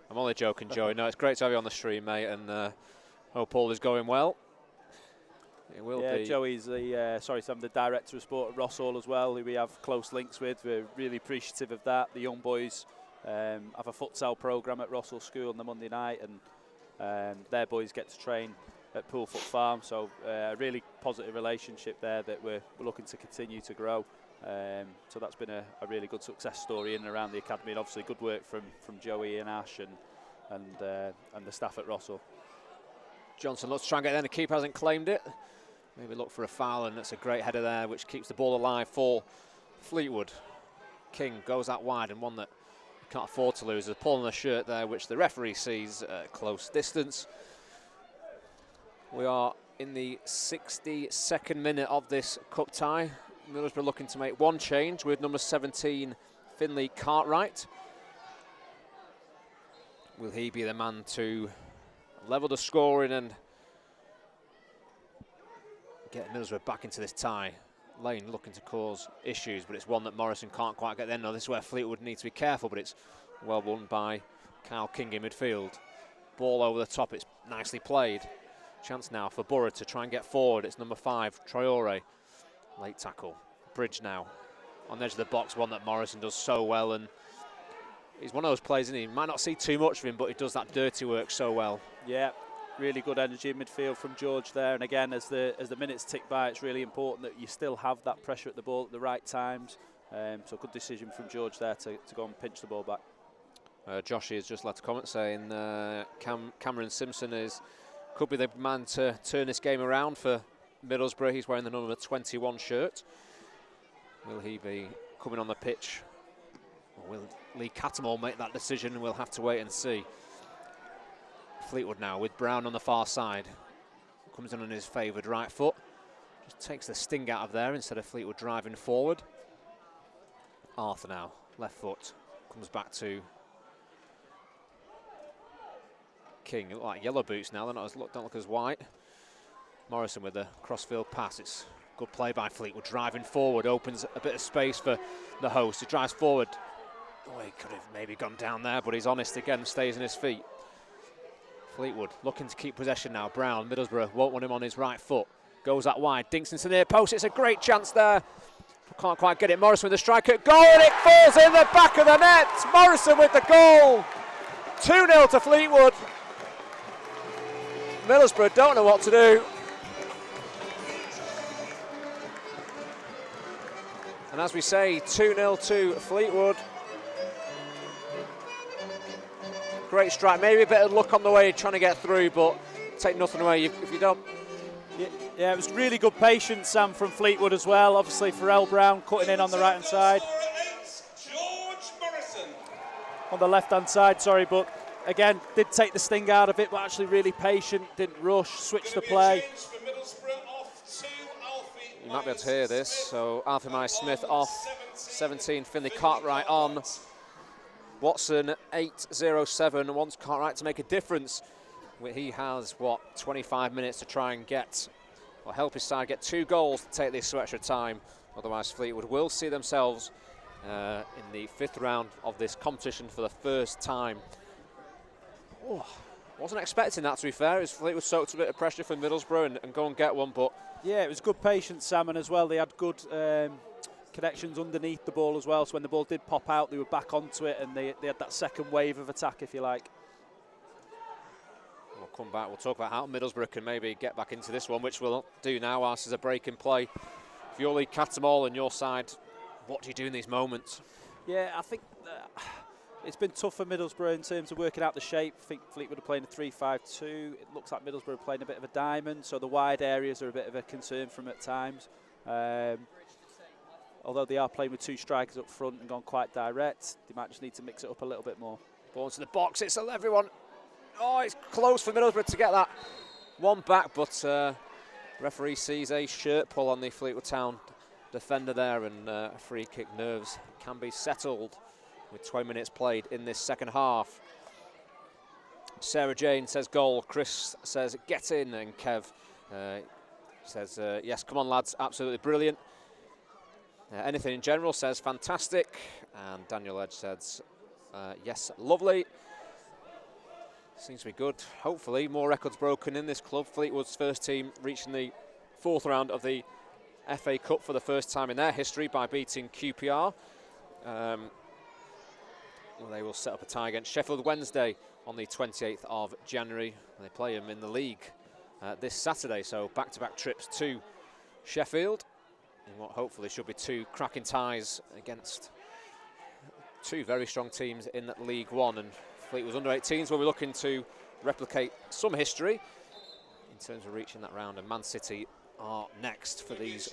I'm only joking, Joey. No, it's great to have you on the stream, mate, and hope all is going well. It will be. Joey's Sam, the director of sport at Ross Hall as well, who we have close links with. We're really appreciative of that. The young boys have a futsal programme at Ross Hall School on the Monday night, and their boys get to train at Poolfoot Farm. So a really positive relationship there that we're looking to continue to grow. So that's been a really good success story in and around the academy, and obviously good work from Joey and Ash and the staff at Ross Hall. Johnson looks to try and get there, and the keeper hasn't claimed it. Maybe look for a foul, and that's a great header there, which keeps the ball alive for Fleetwood. King goes out wide, and one that you can't afford to lose. There's a pull on the shirt there, which the referee sees at close distance. We are in the 62nd minute of this cup tie. Middlesbrough looking to make one change with number 17, Finley Cartwright. Will he be the man to level the scoring and get Middlesbrough back into this tie? Lane looking to cause issues, but it's one that Morrison can't quite get there. No, this is where Fleetwood needs to be careful, but it's well won by Kyle King in midfield. Ball over the top, it's nicely played. Chance now for Borough to try and get forward. It's number 5, Traore. Late tackle. Bridge now on the edge of the box, one that Morrison does so well, and he's one of those players, isn't he? Might not see too much of him, but he does that dirty work so well. Yeah, really good energy in midfield from George there, and again, as the minutes tick by, it's really important that you still have that pressure at the ball at the right times. So good decision from George there to go and pinch the ball back. Joshy has just left a comment saying Cameron Simpson could be the man to turn this game around for Middlesbrough. He's wearing the number 21 shirt. Will he be coming on the pitch? Or will Lee Cattermole make that decision? We'll have to wait and see. Fleetwood now with Brown on the far side. Comes in on his favoured right foot. Just takes the sting out of there instead of Fleetwood driving forward. Arthur now, left foot. Comes back to King. Look like yellow boots now, they don't look as white. Morrison with the crossfield pass. It's good play by Fleetwood, driving forward, opens a bit of space for the host. He drives forward. Oh, he could have maybe gone down there, but he's honest again, stays on his feet. Fleetwood looking to keep possession now. Brown, Middlesbrough won't want him on his right foot. Goes that wide, dinks into the near post. It's a great chance there. Can't quite get it. Morrison with the strike at goal, and it falls in the back of the net. Morrison with the goal. 2-0 to Fleetwood. Middlesbrough don't know what to do. And as we say, 2-0 to Fleetwood. Great strike, maybe a bit of luck on the way trying to get through, but take nothing away if you don't. Yeah, it was really good patience, Sam, from Fleetwood as well. Obviously, Farrell Brown cutting in on the right-hand side. George Morrison. On the left-hand side, sorry, but again, did take the sting out of it, but actually really patient, didn't rush, switched the play. You might be able to hear this. So Alfie Myers-Smith off, 17, Finley Cartwright on. Watson, 8-0-7, wants Cartwright to make a difference. He has, 25 minutes to try and get, or help his side get 2 goals to take this extra time. Otherwise, Fleetwood will see themselves in the 5th round of this competition for the first time. Oh, wasn't expecting that, to be fair, as Fleetwood soaked a bit of pressure from Middlesbrough and go and get one, but... Yeah, it was good patience, Salmon, as well. They had good connections underneath the ball as well, so when the ball did pop out, they were back onto it, and they had that second wave of attack, if you like. We'll come back, we'll talk about how Middlesbrough can maybe get back into this one, which we'll do now, as there's a break in play. If you're Lee Cattermole on your side, what do you do in these moments? Yeah, I think it's been tough for Middlesbrough in terms of working out the shape. I think Fleetwood are playing a 3-5-2. It looks like Middlesbrough are playing a bit of a diamond, so the wide areas are a bit of a concern for them at times. Although they are playing with 2 strikers up front and gone quite direct, they might just need to mix it up a little bit more. Ball into the box, it's everyone. Oh, it's close for Middlesbrough to get that one back, but referee sees a shirt pull on the Fleetwood Town defender there, and a free kick. Nerves can be settled with 20 minutes played in this second half. Sarah Jane says goal, Chris says get in, and Kev says yes, come on lads, absolutely brilliant. Anything in general says fantastic, and Daniel Edge says yes, lovely. Seems to be good. Hopefully more records broken in this club. Fleetwood's first team reaching the 4th round of the FA Cup for the first time in their history by beating QPR. They will set up a tie against Sheffield Wednesday on the 28th of January. They play them in the league this Saturday, so back-to-back trips to Sheffield in what hopefully should be 2 cracking ties against 2 very strong teams in League One. And Fleetwood's under-18s will be looking to replicate some history. in terms of reaching that round. And Man City are next for these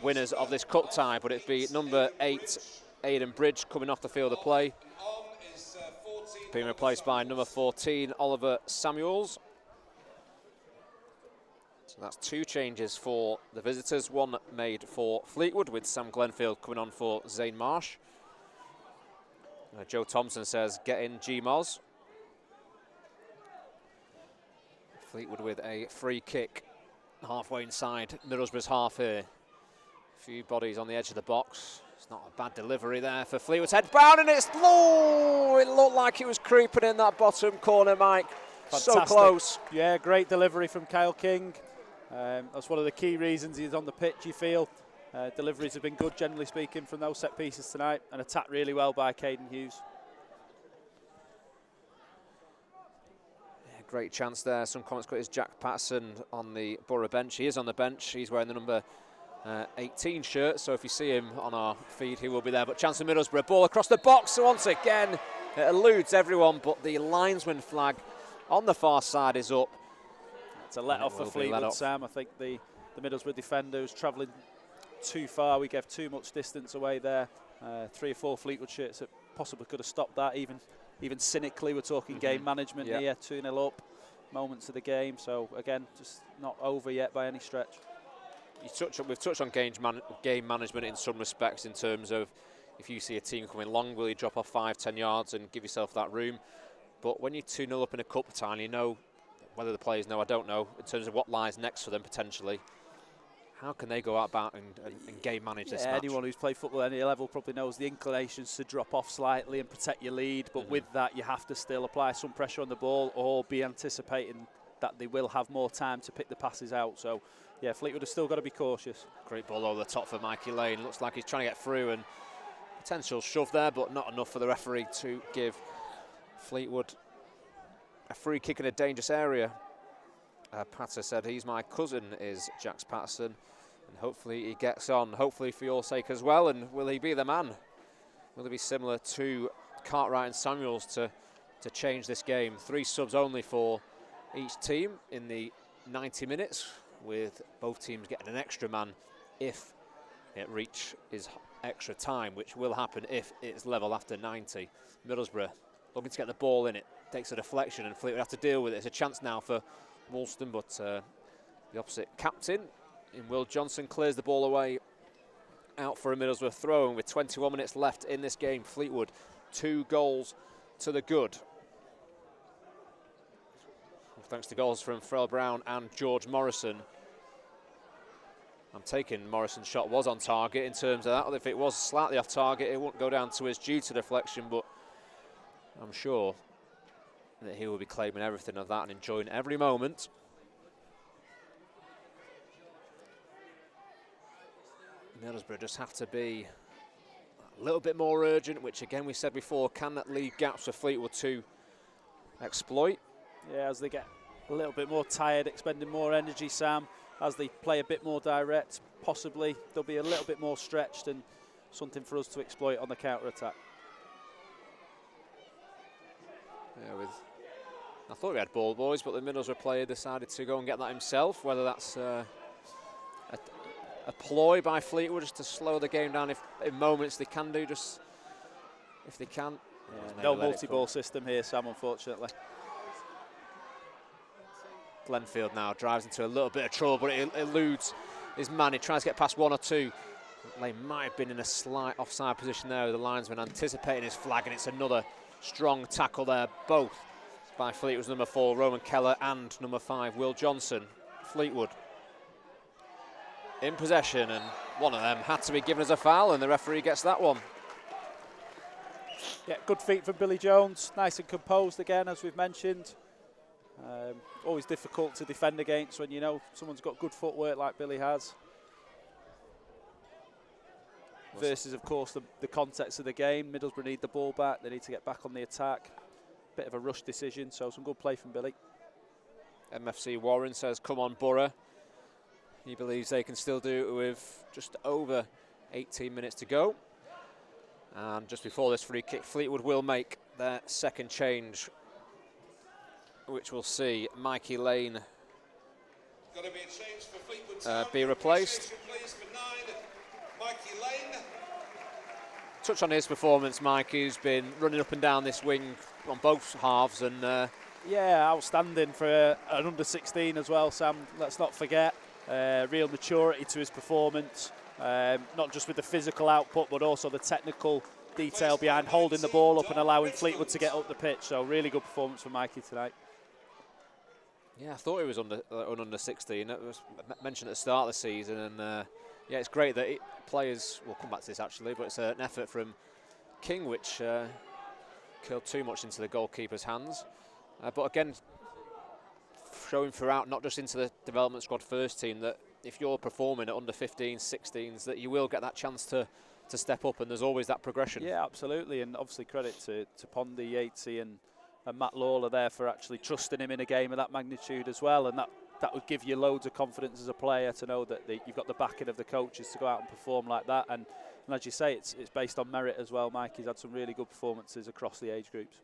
winners of this cup tie, but it'd be number 8, Aidan Bridge, coming off the field of play, being replaced by number 14, Oliver Samuels. So that's 2 changes for the visitors, 1 made for Fleetwood, with Sam Glenfield coming on for Zane Marsh. Joe Thompson says, get in G-Moz. Fleetwood with a free kick halfway inside Middlesbrough's half here. A few bodies on the edge of the box. It's not a bad delivery there for Fleetwood's head bound, and it's, oh, it looked like it was creeping in that bottom corner, Mike. Fantastic. So close. Yeah, great delivery from Kyle King. That's one of the key reasons he's on the pitch, you feel. Deliveries have been good, generally speaking, from those set pieces tonight, and attacked really well by Caden Hughes. Yeah, great chance there. Some comments got his Jack Patterson on the Borough bench. He is on the bench. He's wearing the number 18 shirt, so if you see him on our feed, he will be there. But chance for Middlesbrough, ball across the box. So once again, it eludes everyone, but the linesman flag on the far side is up. It's a let-off for Fleetwood, Sam. I think the Middlesbrough defenders travelling too far. We gave too much distance away there. 3 or 4 Fleetwood shirts that possibly could have stopped that. Even cynically, we're talking game management here. 2-0 up, moments of the game. So again, just not over yet by any stretch. We've touched on game management in some respects, in terms of if you see a team coming long, will you drop off 5-10 yards and give yourself that room? But when you're 2-0 up in a cup tie, you know, whether the players know, I don't know, in terms of what lies next for them potentially, how can they go about and game manage this match? Anyone who's played football at any level probably knows the inclinations to drop off slightly and protect your lead, but with that you have to still apply some pressure on the ball or be anticipating that they will have more time to pick the passes out. So yeah, Fleetwood have still got to be cautious. Great ball over the top for Mikey Lane. Looks like he's trying to get through, and potential shove there, but not enough for the referee to give Fleetwood a free kick in a dangerous area. Patter said, he's my cousin, is Jax Patterson, and hopefully he gets on, hopefully for your sake as well. And will he be the man? Will he be similar to Cartwright and Samuels to change this game? 3 subs only for each team in the 90 minutes, with both teams getting an extra man if it reaches extra time, which will happen if it's level after 90. Middlesbrough looking to get the ball in, it takes a deflection and Fleetwood have to deal with it. It's a chance now for Woolston, but the opposite captain in Will Johnson clears the ball away, out for a Middlesbrough throw, and with 21 minutes left in this game, Fleetwood 2 goals to the good. Thanks to goals from Farrell Brown and George Morrison. I'm taking Morrison's shot was on target in terms of that. If it was slightly off target, it wouldn't go down to us due to deflection, but I'm sure that he will be claiming everything of that and enjoying every moment. Middlesbrough just have to be a little bit more urgent, which again we said before, can that leave gaps for Fleetwood to exploit. Yeah, as they get a little bit more tired, expending more energy, Sam, as they play a bit more direct, possibly they'll be a little bit more stretched, and something for us to exploit on the counter-attack. Yeah, I thought we had ball boys, but the Middlesbrough player decided to go and get that himself. Whether that's a ploy by Fleetwood just to slow the game down, if in moments they can do, just if they can. Yeah, no multi-ball system here, Sam, unfortunately. Glenfield now drives into a little bit of trouble, but it eludes his man. He tries to get past 1 or 2. They might have been in a slight offside position there with the linesman anticipating his flag, and it's another strong tackle there, both by Fleetwood's number 4, Roman Keller, and number 5, Will Johnson. Fleetwood in possession, and one of them had to be given as a foul, and the referee gets that one. Yeah, good feet from Billy Jones, nice and composed again, as we've mentioned. Always difficult to defend against when you know someone's got good footwork like Billy has. Versus, of course, the context of the game. Middlesbrough need the ball back. They need to get back on the attack. Bit of a rush decision, so some good play from Billy. MFC Warren says, come on, Borough. He believes they can still do it with just over 18 minutes to go. And just before this free kick, Fleetwood will make their second change, which will see Mikey Lane Gonna be a change for Fleetwood Town. Be replaced. Please for 9, Mikey Lane. Touch on his performance, Mike, who's been running up and down this wing on both halves, and yeah, outstanding for an under-16 as well, Sam. Let's not forget, real maturity to his performance, not just with the physical output, but also the technical detail behind holding the ball up and allowing Fleetwood to get up the pitch. So really good performance from Mikey tonight. yeah, I thought he was under 16. It was mentioned at the start of the season, and yeah, it's great that players. We'll come back to this actually, but it's an effort from King, which killed too much into the goalkeeper's hands. But again, showing throughout, not just into the development squad first team, that if you're performing at under 15s, 16s, that you will get that chance to step up, and there's always that progression. Yeah, absolutely, and obviously credit to Pondy, Yatesy and Matt Lawler there for actually trusting him in a game of that magnitude as well, and that would give you loads of confidence as a player to know that you've got the backing of the coaches to go out and perform like that, and as you say, it's based on merit as well. Mikey's had some really good performances across the age groups.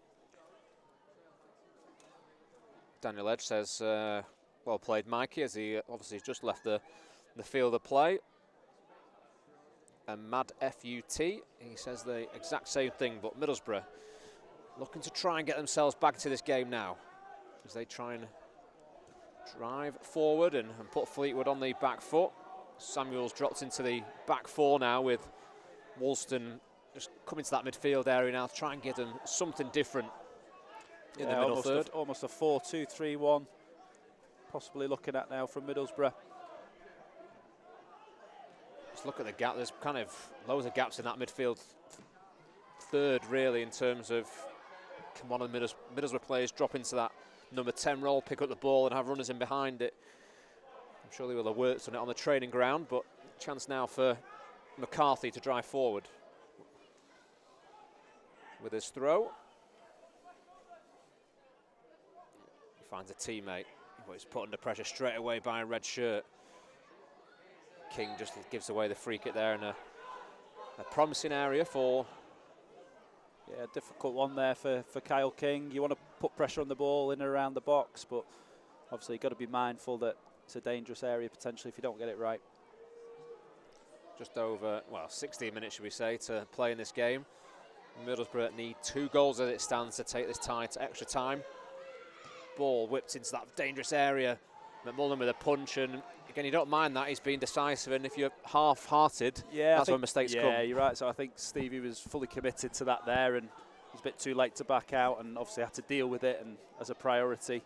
Daniel Edge says, well played, Mikey, as he obviously just left the field of play. And Mad FUT, he says the exact same thing, but Middlesbrough looking to try and get themselves back into this game now, as they try and drive forward and put Fleetwood on the back foot. Samuel's dropped into the back four now, with Woolston just coming to that midfield area now to try and give them something different in the middle third. Almost a 4-2-3-1, possibly looking at now from Middlesbrough. Just look at the gap. There's kind of loads of gaps in that midfield third, really, in terms of can one of the Middlesbrough players drop into that number 10 role, pick up the ball and have runners in behind it. I'm sure they will have worked on it on the training ground, but chance now for McCarthy to drive forward with his throw. He finds a teammate, but he's put under pressure straight away by a red shirt. King just gives away the free kick there in a promising area for... Yeah, difficult one there for Kyle King. You want to put pressure on the ball in and around the box, but obviously you've got to be mindful that it's a dangerous area potentially if you don't get it right. Just over, well, 16 minutes, should we say, to play in this game. Middlesbrough need 2 goals as it stands to take this tie to extra time. Ball whipped into that dangerous area. McMullen with a punch, and again, you don't mind that. He's been decisive, and if you're half-hearted, yeah, that's when mistakes come. Yeah, you're right. So I think Stevie was fully committed to that there, and it was a bit too late to back out, and obviously had to deal with it, and as a priority,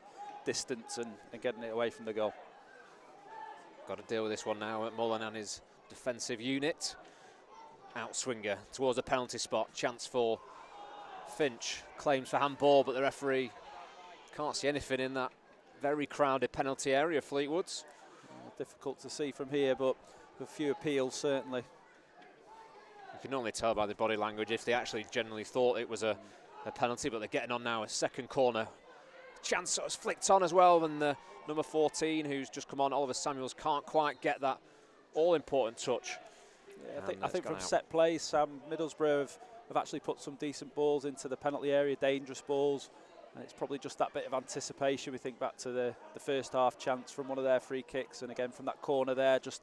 distance and getting it away from the goal. Got to deal with this one now. McMullen and his defensive unit. Outswinger towards the penalty spot. Chance for Finch. Claims for handball, but the referee can't see anything in that very crowded penalty area, Fleetwood's. Difficult to see from here, but a few appeals certainly. You can only tell by the body language if they actually genuinely thought it was a penalty, but they're getting on now. A second corner. Chance sort of flicked on as well, and the number 14, who's just come on, Oliver Samuels, can't quite get that all-important touch. Yeah, I think from set plays, Sam, Middlesbrough have actually put some decent balls into the penalty area, dangerous balls. And it's probably just that bit of anticipation. We think back to the first half chance from one of their free kicks, and again from that corner there, just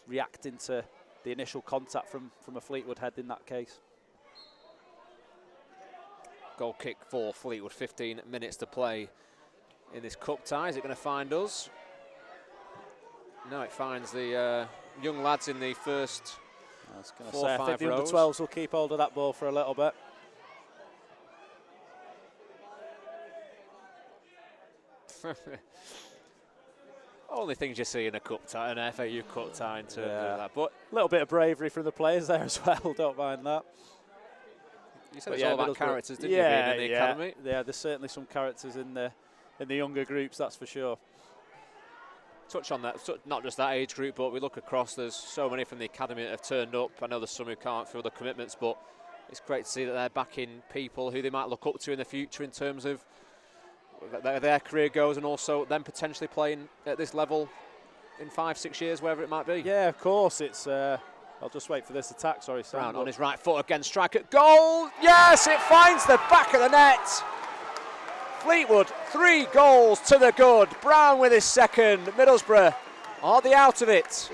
reacting to the initial contact from a Fleetwood head in that case. Goal kick for Fleetwood, 15 minutes to play in this cup tie. Is it going to find us? No, it finds the young lads in the first 4 or 5 I think the rows. under-12s will keep hold of that ball for a little bit. Only things you see in a cup tie, an FAU cup tie in terms of that. But a little bit of bravery from the players there as well, don't mind that. You said it's all about characters, didn't you, being in the academy? Yeah, there's certainly some characters in the younger groups, that's for sure. Touch on that, not just that age group, but we look across, there's so many from the academy that have turned up. I know there's some who can't fill the commitments, but it's great to see that they're backing people who they might look up to in the future in terms of their career goes, and also them potentially playing at this level in 5-6 years, wherever it might be. Yeah, of course. It's I'll just wait for this attack. Sorry, Sam. Brown on his right foot again, strike at goal. Yes, it finds the back of the net. Fleetwood, 3 goals to the good. Brown with his second. Middlesbrough are the out of it.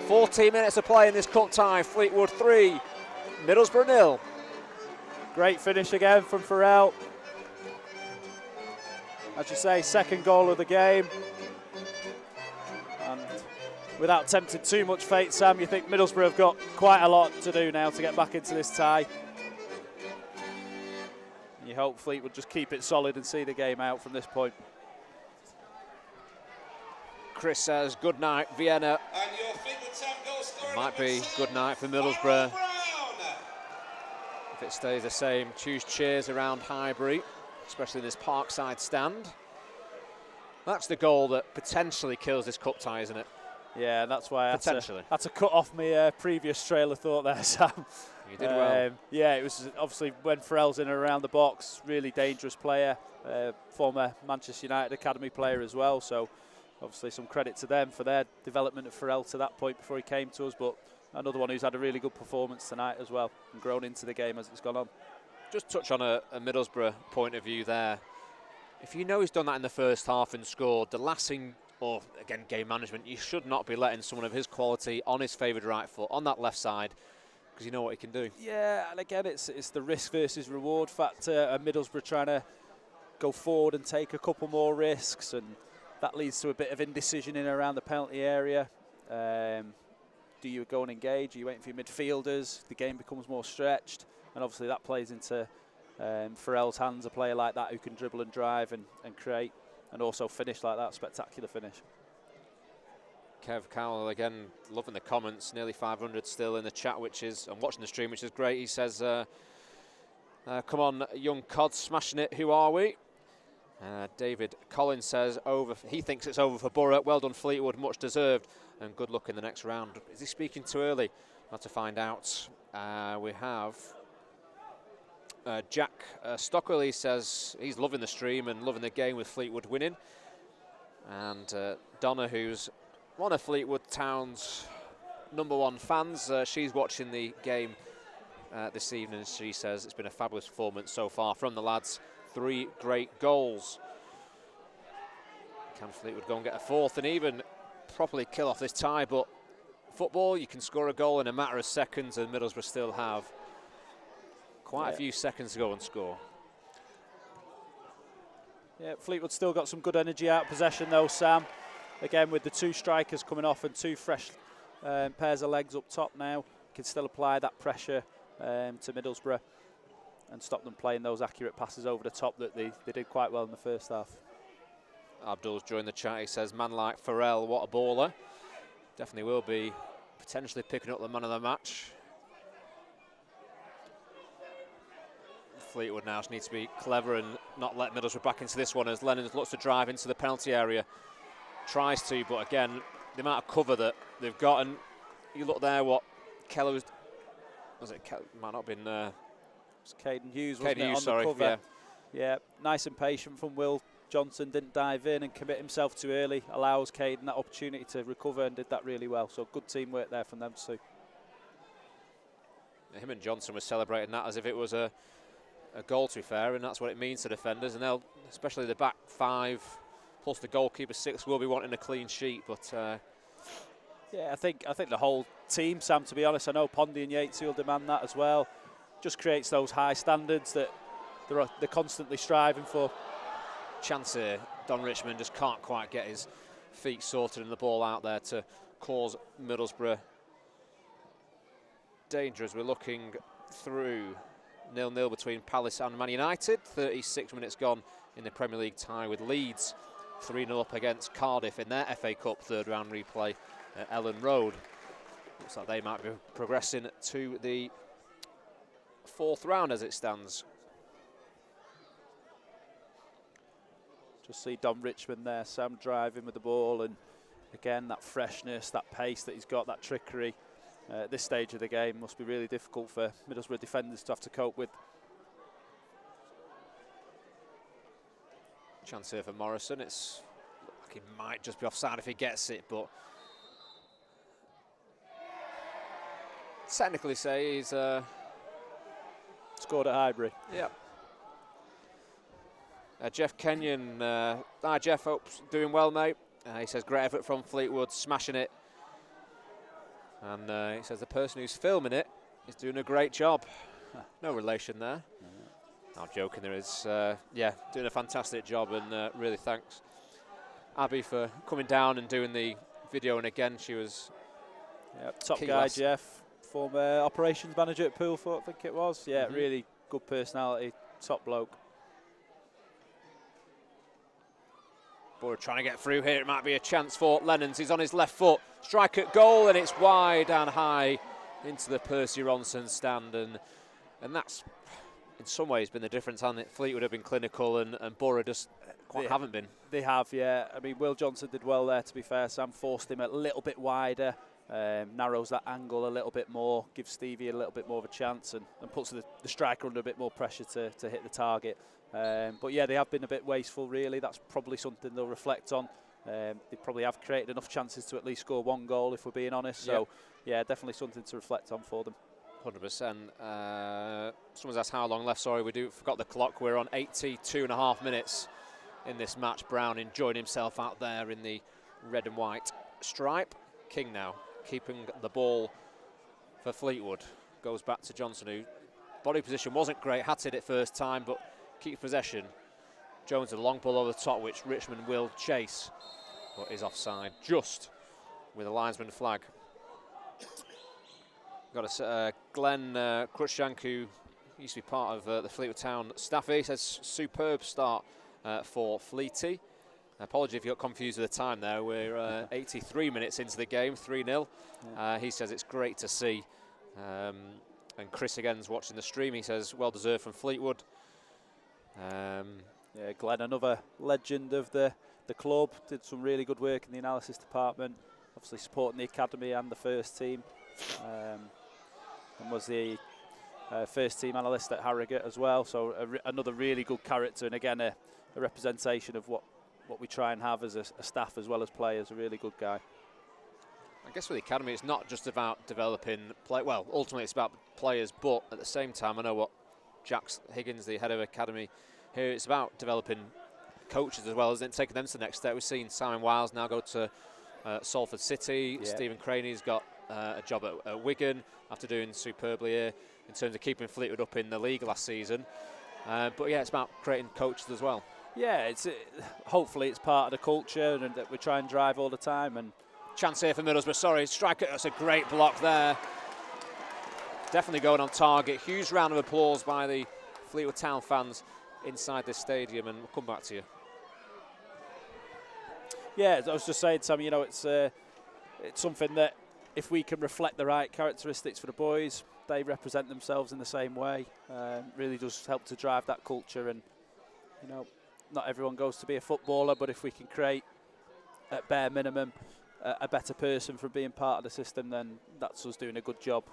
14 minutes of play in this cup tie. Fleetwood 3, Middlesbrough 0. Great finish again from Farrell. As you say, second goal of the game. And without tempting too much fate, Sam, you think Middlesbrough have got quite a lot to do now to get back into this tie. You hope Fleetwood just keep it solid and see the game out from this point. Chris says good night, Vienna. And your Fleetwood Town goal scorer Might number be 7, good night for Middlesbrough. Farrell Brown. If it stays the same, choose cheers around Highbury, especially in this Parkside stand. That's the goal that potentially kills this cup tie, isn't it? Yeah, that's why I Potentially. had to cut off my previous trailer thought there, Sam. You did well. Yeah, it was obviously when Farrell's in and around the box, really dangerous player, former Manchester United academy player as well. So obviously some credit to them for their development of Farrell to that point before he came to us. But another one who's had a really good performance tonight as well and grown into the game as it's gone on. Just touch on a Middlesbrough point of view there. If you know he's done that in the first half and scored, the last thing, or again game management, you should not be letting someone of his quality on his favoured right foot on that left side, because you know what he can do. Yeah, and again it's the risk versus reward factor, and Middlesbrough trying to go forward and take a couple more risks, and that leads to a bit of indecision in and around the penalty area. Do you go and engage? Are you waiting for your midfielders? The game becomes more stretched, and obviously that plays into Farrell's hands, a player like that who can dribble and drive and create, and also finish like that, spectacular finish. Kev Cowell again loving the comments, nearly 500 still in the chat, which is, and watching the stream, which is great. He says, come on young cods, smashing it, who are we? David Collins says over. He thinks it's over for Borough. Well done Fleetwood, much deserved, and good luck in the next round. Is he speaking too early? Not to find out. We have Jack Stockwell. He says he's loving the stream and loving the game with Fleetwood winning. And Donna, who's one of Fleetwood Town's #1 fans, she's watching the game this evening. She says it's been a fabulous performance so far from the lads. 3 great goals. Can Fleetwood go and get a 4th and even properly kill off this tie? But football, you can score a goal in a matter of seconds, and Middlesbrough still have quite a few seconds to go and score. Yeah, Fleetwood still got some good energy out of possession though, Sam. Again, with the 2 strikers coming off and 2 fresh pairs of legs up top now, can still apply that pressure to Middlesbrough and stop them playing those accurate passes over the top that they did quite well in the first half. Abdul's joined the chat. He says, man like Farrell, what a baller. Definitely will be potentially picking up the man of the match. Fleetwood now just needs to be clever and not let Middlesbrough back into this one, as Lennon looks to drive into the penalty area. Tries to, but again, the amount of cover that they've got, and you look there what Keller was it might not have been it's Caden Hughes, wasn't it, on sorry, the cover. Yeah, nice and patient from Will Johnson, didn't dive in and commit himself too early, allows Caden that opportunity to recover and did that really well. So good teamwork there from them too. Him and Johnson were celebrating that as if it was a goal, to be fair, and that's what it means to defenders, and they'll, especially the back 5 plus the goalkeeper 6, will be wanting a clean sheet. But yeah, I think the whole team, Sam, to be honest, I know Pondy and Yates will demand that as well. Just creates those high standards that they're constantly striving for. Chance here, Don Richmond just can't quite get his feet sorted and the ball out there to cause Middlesbrough danger as we're looking through 0-0 between Palace and Man United. 36 minutes gone in the Premier League tie with Leeds 3-0 up against Cardiff in their FA Cup 3rd round replay at Ellen Road. Looks like they might be progressing to the 4th round as it stands. Just see Don Richmond there, Sam driving with the ball, and again that freshness, that pace that he's got, that trickery. At this stage of the game must be really difficult for Middlesbrough defenders to have to cope with. Chance here for Morrison. It's like he might just be offside if he gets it, but technically say he's scored at Highbury. yeah. Jeff Kenyon. Hi Jeff, hope's doing well, mate. He says great effort from Fleetwood, smashing it. And he says the person who's filming it is doing a great job. No relation there. I'm joking, there is. Yeah, doing a fantastic job, and really thanks Abby for coming down and doing the video. And again, she was top guy, Jeff, former operations manager at Poolfoot, I think it was. Yeah, really good personality, top bloke. Borough trying to get through here. It might be a chance for Lennons. He's on his left foot. Strike at goal, and it's wide and high into the Percy Ronson stand. And that's in some ways been the difference, hasn't it? Fleetwood have been clinical, and Borough just quite haven't been. They have, yeah. I mean, Will Johnson did well there, to be fair. Sam forced him a little bit wider, narrows that angle a little bit more, gives Stevie a little bit more of a chance, and puts the striker under a bit more pressure to hit the target. But yeah, they have been a bit wasteful, really. That's probably something they'll reflect on. They probably have created enough chances to at least score one goal, if we're being honest. So yeah, definitely something to reflect on for them. 100%. Someone's asked how long left. Sorry, forgot the clock. We're on 82.5 minutes in this match. Brown enjoying himself out there in the red and white stripe. King now keeping the ball for Fleetwood. Goes back to Johnson, who body position wasn't great. Had to hit it first time, but keep possession. Jones a long ball over the top, which Richmond will chase, but is offside just with a linesman flag. Got a Glenn Cruikshank, who used to be part of the Fleetwood Town staff. He says superb start for Fleety. Apology if you got confused with the time there. We're 83 minutes into the game, 3-0. He says it's great to see. And Chris again's watching the stream. He says well deserved from Fleetwood. Yeah, Glenn, another legend of the club, did some really good work in the analysis department, obviously supporting the academy and the first team, and was the first team analyst at Harrogate as well. So another really good character, and again a representation of what we try and have as a staff as well as players. A really good guy. I guess with the academy, it's not just about developing well, ultimately it's about players, but at the same time, I know what Jack Higgins, the head of academy here, it's about developing coaches as well, isn't it? Taking them to the next step. We've seen Simon Wiles now go to Salford City. Stephen Craney's got a job at Wigan after doing superbly here in terms of keeping Fleetwood up in the league last season. But yeah, it's about creating coaches as well. Yeah, hopefully it's part of the culture and that we try and drive all the time. And chance here for Middlesbrough. Sorry, striker. That's a great block there. Definitely going on target. Huge round of applause by the Fleetwood Town fans inside this stadium, and we'll come back to you. Yeah, I was just saying, Sam, you know, it's something that if we can reflect the right characteristics for the boys, they represent themselves in the same way. Really does help to drive that culture. And, you know, not everyone goes to be a footballer, but if we can create, at bare minimum, a better person from being part of the system, then that's us doing a good job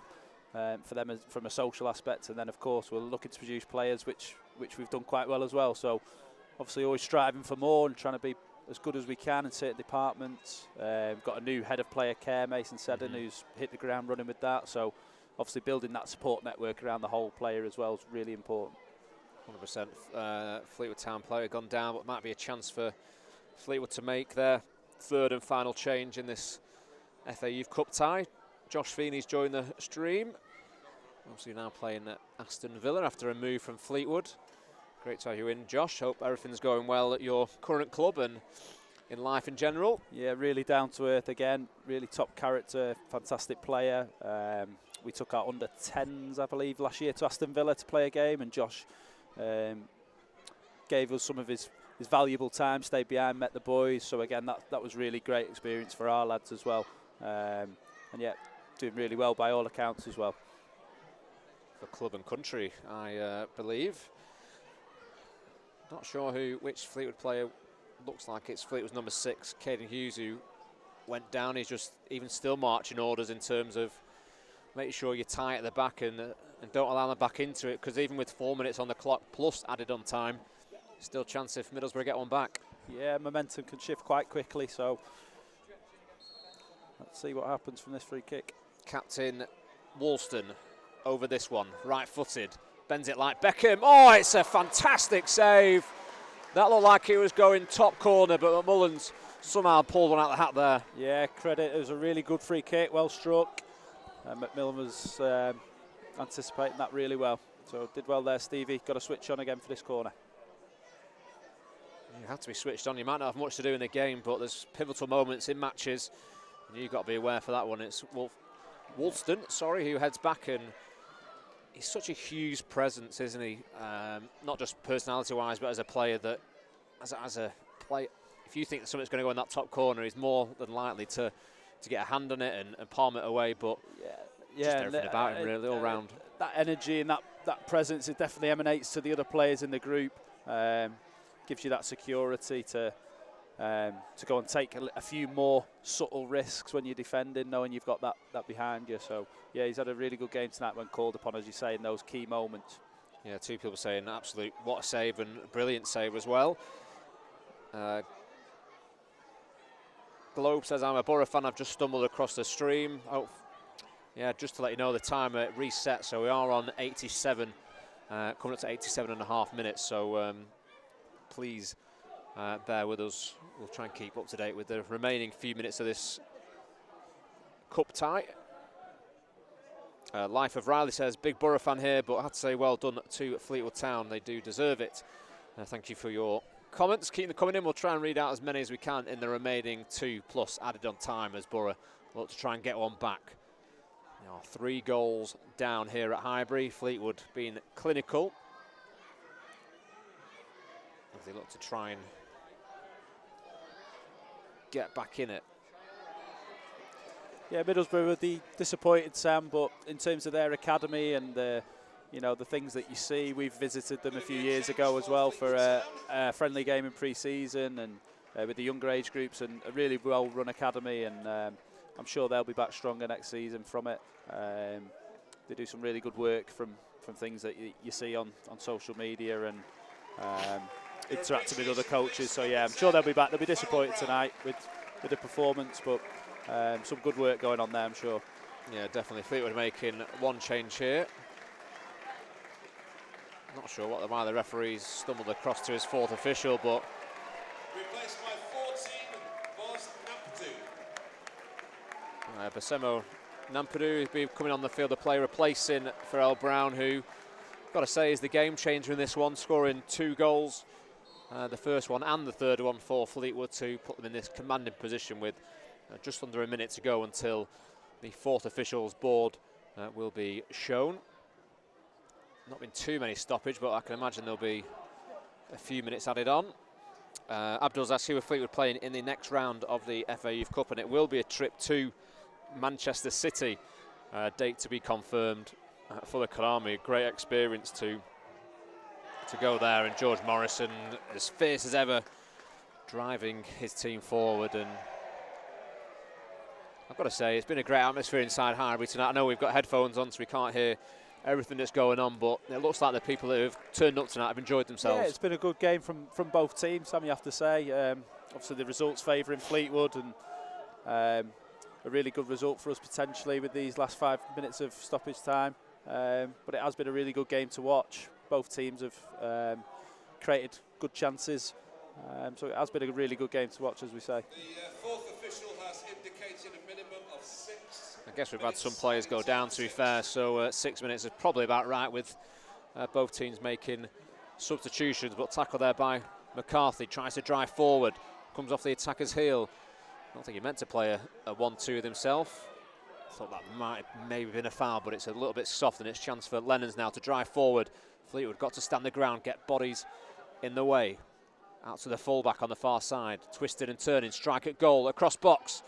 for them from a social aspect. And then, of course, we're looking to produce players, which we've done quite well as well. So, obviously, always striving for more and trying to be as good as we can in certain departments. Got a new head of player care, Mason Seddon, who's hit the ground running with that. So, obviously, building that support network around the whole player as well is really important. 100%. Fleetwood Town player gone down, but might be a chance for Fleetwood to make their third and final change in this FA Youth Cup tie. Josh Feeney's joined the stream. Obviously now playing at Aston Villa after a move from Fleetwood. Great to have you in, Josh. Hope everything's going well at your current club and in life in general. Yeah, really down to earth again. Really top character, fantastic player. We took our under-10s, I believe, last year to Aston Villa to play a game, and Josh gave us some of his valuable time, stayed behind, met the boys. So again, that was really great experience for our lads as well. And yeah, doing really well by all accounts as well. For club and country, I believe. Not sure which Fleetwood player looks like it's Fleetwood's number 6, Caden Hughes, who went down. He's just even still marching orders in terms of making sure you're tight at the back and don't allow them back into it, because even with 4 minutes on the clock plus added on time, still chance if Middlesbrough get one back. Yeah, momentum can shift quite quickly, so let's see what happens from this free kick. Captain Woolston over this one, right-footed, bends it like Beckham. Oh, it's a fantastic save That looked like it was going top corner, but McMullen's somehow pulled one out of the hat there. Yeah, credit. It was a really good free kick, well struck. McMillan was anticipating that really well. So did well there, Stevie. Got to switch on again for this corner. You have to be switched on. You might not have much to do in the game, but there's pivotal moments in matches. And you've got to be aware for that one. It's Woolston, who heads back, and he's such a huge presence, isn't he? Not just personality-wise, but as a player that, as a player, if you think that something's going to go in that top corner, he's more than likely to get a hand on it and palm it away. But just everything about him, really, all round. That energy and that presence, it definitely emanates to the other players in the group. Gives you that security to go and take a few more subtle risks when you're defending, knowing you've got that behind you. So, yeah, he's had a really good game tonight when called upon, as you say, in those key moments. Yeah, two people saying absolute what a save and brilliant save as well. Globe says, I'm a Borough fan, I've just stumbled across the stream. Oh, yeah, just to let you know, the timer reset, so we are on 87, coming up to 87.5 minutes, so please bear with us. We'll try and keep up to date with the remaining few minutes of this cup tie. Life of Riley says, big Borough fan here, but I have to say well done to Fleetwood Town. They do deserve it. Thank you for your comments. Keep them coming in. We'll try and read out as many as we can in the remaining 2+ added on time as Borough look to try and get one back. Now 3 goals down here at Highbury. Fleetwood being clinical as they look to try and get back in it. Yeah, Middlesbrough were disappointed, Sam, but in terms of their academy and the things that you see, we've visited them a few years ago as well for a friendly game in pre-season and with the younger age groups, and a really well-run academy, and I'm sure they'll be back stronger next season from it. They do some really good work from things that you see on social media and interacting with other coaches. So yeah, I'm sure they'll be back. They'll be disappointed tonight with the performance, but some good work going on there, I'm sure. Yeah, definitely. Fleetwood making one change here. Not sure why the referee's stumbled across to his 4th official, but Replaced by 14, Boz Nampadu. Basemo Nampadu has been coming on the field, the player replacing Farrell Brown, who, got to say, is the game changer in this one, scoring 2 goals, the first one and the third one for Fleetwood, to put them in this commanding position with just under a minute to go until the 4th official's board will be shown. Not been too many stoppage, but I can imagine there'll be a few minutes added on. Abdul's asked who Fleetwood playing in the next round of the FA Youth Cup, and it will be a trip to Manchester City. Date to be confirmed for the Karami. Great experience to go there, and George Morrison, as fierce as ever, driving his team forward. And I've got to say, it's been a great atmosphere inside Highbury tonight. I know we've got headphones on, so we can't hear everything that's going on, but it looks like the people that have turned up tonight have enjoyed themselves. Yeah, it's been a good game from both teams, Sam, you have to say. Obviously the results favouring Fleetwood, and a really good result for us potentially with these last 5 minutes of stoppage time. But it has been a really good game to watch. Both teams have created good chances. So it has been a really good game to watch, as we say. The 4th official has indicated a minimum of 6. I guess we've had some players go down, to be fair, so 6 minutes is probably about right, with both teams making substitutions. But tackle there by McCarthy, tries to drive forward, comes off the attacker's heel. I don't think he meant to play a 1-2 with himself. Thought that might have maybe been a foul, but it's a little bit soft, and it's a chance for Lennons now to drive forward. Fleetwood got to stand the ground, get bodies in the way. Out to the fullback on the far side, twisted and turning, strike at goal, across box.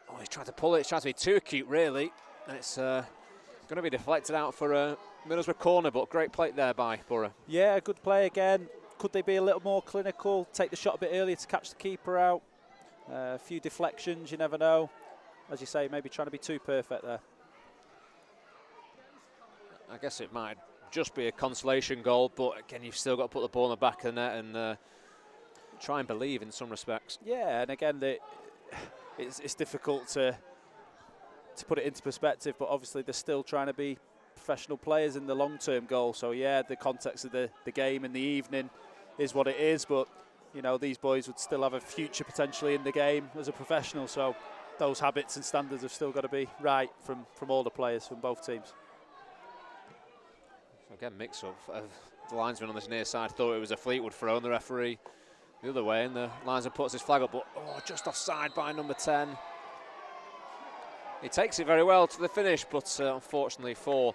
Oh, he's trying to pull it, he's trying to be too acute really, and it's going to be deflected out for a Middlesbrough corner, but great play there by Borough. Yeah, good play again. Could they be a little more clinical, take the shot a bit earlier to catch the keeper out? A few deflections, you never know. As you say, maybe trying to be too perfect there. I guess it might just be a consolation goal, but again, you've still got to put the ball in the back of the net and try and believe in some respects. Yeah, and again, it's difficult to put it into perspective, but obviously they're still trying to be professional players in the long-term goal. So yeah, the context of the game in the evening, is what it is, but you know, these boys would still have a future potentially in the game as a professional, so those habits and standards have still got to be right from all the players from both teams. So again, mix-up. The linesman on this near side thought it was a Fleetwood throw, and the referee the other way, and the linesman puts his flag up, but just offside by number 10. He takes it very well to the finish, but unfortunately for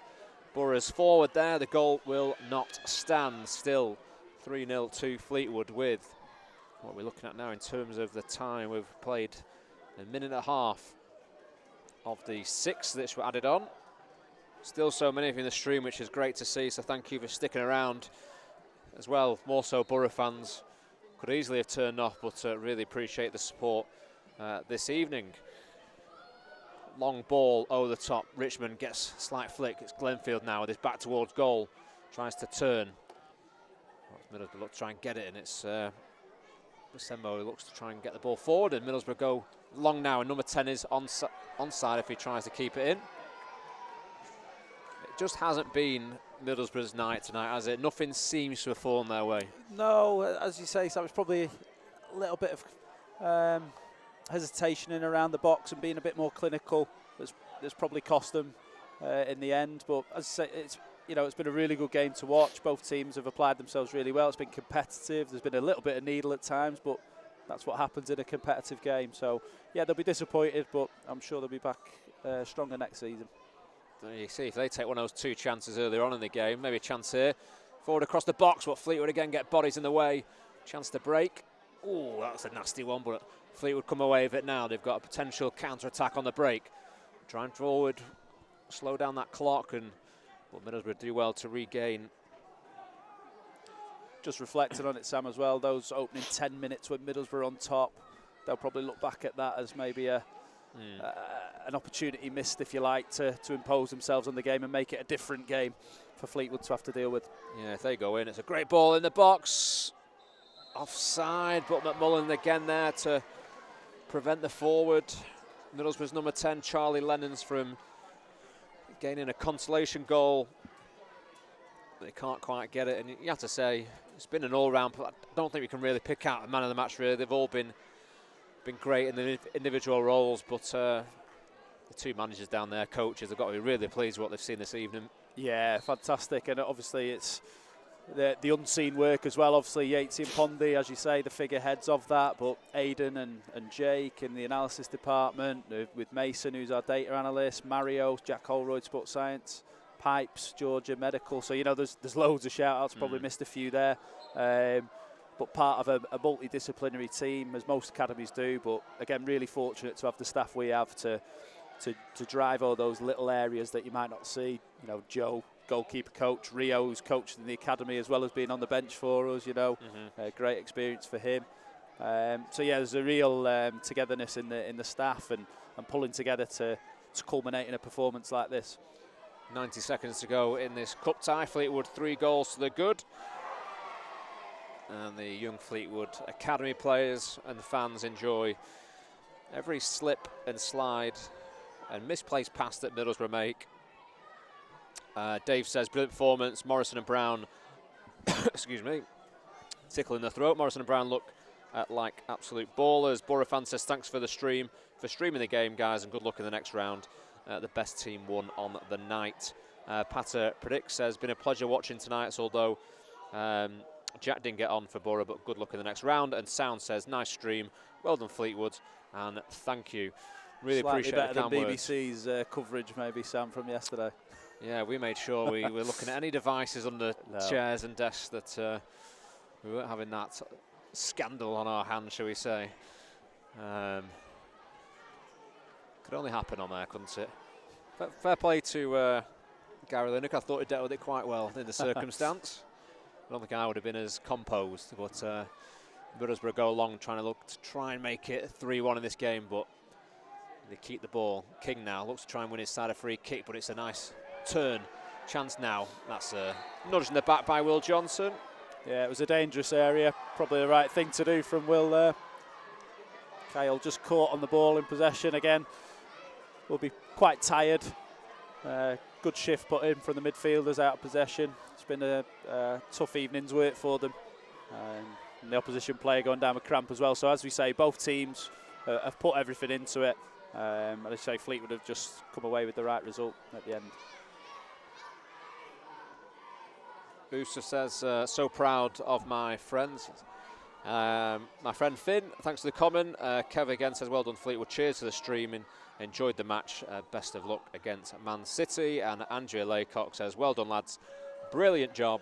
Borough's forward there, the goal will not stand. Still 3-0 to Fleetwood, with what we're looking at now in terms of the time. We've played a minute and a half of the 6 that were added on. Still so many of you in the stream, which is great to see, so thank you for sticking around as well. More so Borough fans could easily have turned off, but really appreciate the support this evening. Long ball over the top. Richmond gets a slight flick. It's Glenfield now with his back towards goal. Tries to turn. Middlesbrough look to try and get it, and it's Sembo who looks to try and get the ball forward, and Middlesbrough go long now, and number 10 is onside if he tries to keep it in. It just hasn't been Middlesbrough's night tonight, has it? Nothing seems to have fallen their way. No, as you say, Sam, it's probably a little bit of hesitation in around the box and being a bit more clinical that's probably cost them in the end. But as I say, it's been a really good game to watch. Both teams have applied themselves really well. It's been competitive. There's been a little bit of needle at times, but that's what happens in a competitive game. So yeah, they'll be disappointed, but I'm sure they'll be back stronger next season. You see, if they take one of those 2 chances earlier on in the game, maybe a chance here. Forward across the box, but Fleetwood again get bodies in the way. Chance to break. Oh, that's a nasty one, but Fleetwood come away with it now. They've got a potential counter-attack on the break. Trying forward, slow down that clock, and Middlesbrough do well to regain. Just reflecting on it, Sam, as well, those opening 10 minutes with Middlesbrough on top, they'll probably look back at that as maybe an opportunity missed, if you like, to impose themselves on the game and make it a different game for Fleetwood to have to deal with. Yeah, if they go in, it's a great ball in the box. Offside, but McMullen again there to prevent the forward. Middlesbrough's number 10, Charlie Lennons, from gaining a consolation goal. They can't quite get it, and you have to say it's been an all-round. I don't think we can really pick out a man of the match. Really, they've all been great in the individual roles, but the 2 managers down there, coaches, have got to be really pleased with what they've seen this evening. Yeah, fantastic, and obviously it's the unseen work as well. Obviously Yatesy and Pondy, as you say, the figureheads of that, but Aidan and Jake in the analysis department, with Mason, who's our data analyst, Mario, Jack Holroyd, sports science, Pipes, Georgia, medical. So, you know, there's loads of shout-outs, probably missed a few there. But part of a multidisciplinary team, as most academies do, but again, really fortunate to have the staff we have to drive all those little areas that you might not see. You know, Joe, goalkeeper coach, Rio, who's coached in the academy as well as being on the bench for us, you know, great experience for him. So yeah, there's a real togetherness in the staff and pulling together to culminate in a performance like this. 90 seconds to go in this cup tie. Fleetwood 3 goals to the good. And the young Fleetwood academy players and the fans enjoy every slip and slide and misplaced pass that Middlesbrough make. Dave says, brilliant performance. Morrison and Brown, excuse me, tickle in the throat. Morrison and Brown look like absolute ballers. Borough fan says, thanks for the stream, for streaming the game, guys, and good luck in the next round. The best team won on the night. Pater Predicts says, been a pleasure watching tonight, although Jack didn't get on for Borough, but good luck in the next round. And Sound says, nice stream, well done Fleetwood, and thank you. Really Slightly appreciate better the kind than BBC's coverage, maybe, Sam, from yesterday. Yeah, we made sure we were looking at any devices under chairs and desks that we weren't having that scandal on our hands, shall we say. Could only happen on there, couldn't it? Fair play to Gary Lineker. I thought he dealt with it quite well in the circumstance. I don't think I would have been as composed, but Middlesbrough go along trying and make it 3-1 in this game, but they keep the ball. King now looks to try and win his side a free kick, but it's a nice turn. Chance now. That's a nudge in the back by Will Johnson. Yeah, it was a dangerous area. Probably the right thing to do from Will there. Kyle just caught on the ball in possession again. Will be quite tired. Good shift put in from the midfielders out of possession. It's been a tough evening's work for them. And the opposition player going down with cramp as well. So as we say, both teams have put everything into it. And I say Fleetwood have just come away with the right result at the end. Booster says, so proud of my friends. My friend Finn, thanks for the comment. Kev again says, well done Fleetwood, cheers to the stream and enjoyed the match. Best of luck against Man City. And Andrea Laycock says, well done lads, brilliant job.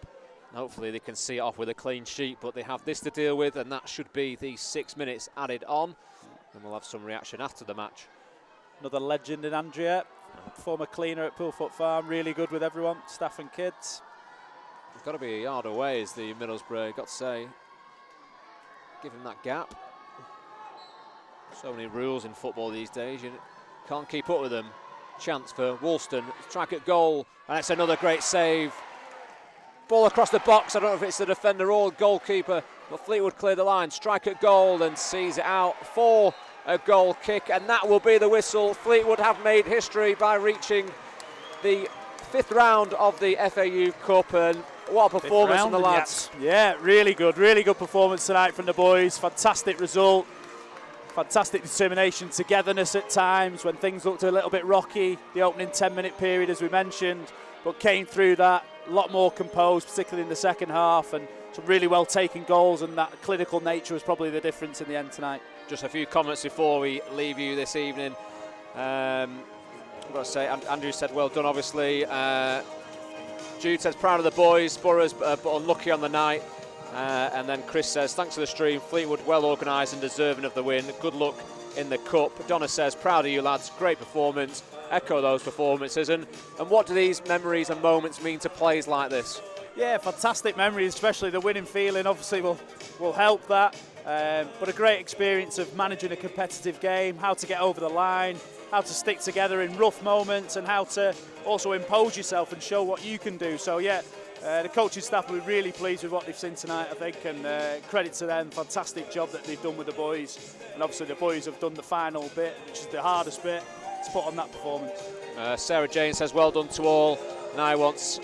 And hopefully they can see it off with a clean sheet, but they have this to deal with, and that should be the 6 minutes added on. And we'll have some reaction after the match. Another legend in Andrea, former cleaner at Poolfoot Farm, really good with everyone, staff and kids. It's got to be a yard away, is the Middlesbrough, got to say. Give him that gap. So many rules in football these days, you can't keep up with them. Chance for Woolston, strike at goal, and it's another great save. Ball across the box, I don't know if it's the defender or goalkeeper, but Fleetwood clear the line, strike at goal and sees it out for a goal kick, and that will be the whistle. Fleetwood have made history by reaching the 5th round of the FAU Cup, and what a performance from the lads. Yeah, really good performance tonight from the boys. Fantastic result, fantastic determination, togetherness at times when things looked a little bit rocky. The opening 10-minute period, as we mentioned, but came through that a lot more composed, particularly in the second half, and some really well taken goals, and that clinical nature was probably the difference in the end tonight. Just a few comments before we leave you this evening. I've got to say, Andrew said well done, obviously. Jude says proud of the boys, Borough's but unlucky on the night. And then Chris says thanks for the stream, Fleetwood well organised and deserving of the win. Good luck in the cup. Donna says proud of you lads, great performance. Echo those performances. And what do these memories and moments mean to players like this? Yeah, fantastic memories, especially the winning feeling obviously will help that. But a great experience of managing a competitive game, how to get over the line, how to stick together in rough moments, and how to also impose yourself and show what you can do. So yeah, the coaching staff will be really pleased with what they've seen tonight, I think, and credit to them, fantastic job that they've done with the boys. And obviously the boys have done the final bit, which is the hardest bit, to put on that performance. Sarah Jane says well done to all. And I want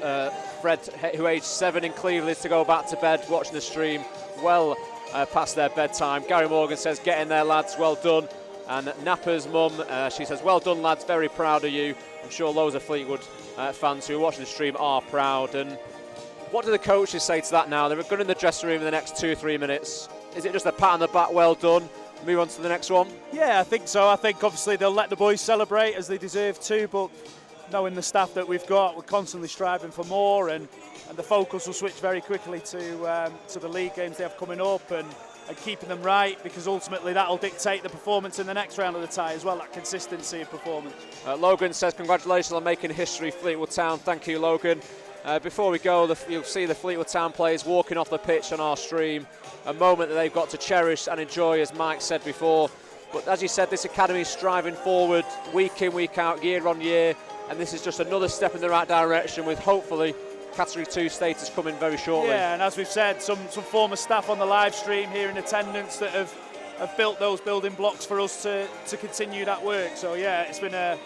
Fred, who aged 7 in Cleveland, to go back to bed watching the stream well past their bedtime. Gary Morgan says get in there lads, well done. And Napper's mum, she says well done lads, very proud of you. I'm sure loads of Fleetwood fans who are watching the stream are proud. And what do the coaches say to that now? They're going in the dressing room in the next 2 or 3 minutes. Is it just a pat on the back, well done, move on to the next one? Yeah, I think so. I think obviously they'll let the boys celebrate as they deserve to, but knowing the staff that we've got, we're constantly striving for more, and the focus will switch very quickly to the league games they have coming up, and keeping them right, because ultimately that'll dictate the performance in the next round of the tie as well, that consistency of performance. Logan says congratulations on making history, Fleetwood Town. Thank you, Logan. Before we go, you'll see the Fleetwood Town players walking off the pitch on our stream, a moment that they've got to cherish and enjoy, as Mike said before. But as you said, this academy is striving forward week in, week out, year on year, and this is just another step in the right direction, with hopefully Category 2 status coming very shortly. Yeah, and as we've said, some former staff on the live stream here in attendance that have built those building blocks for us to continue that work. So yeah, it's been a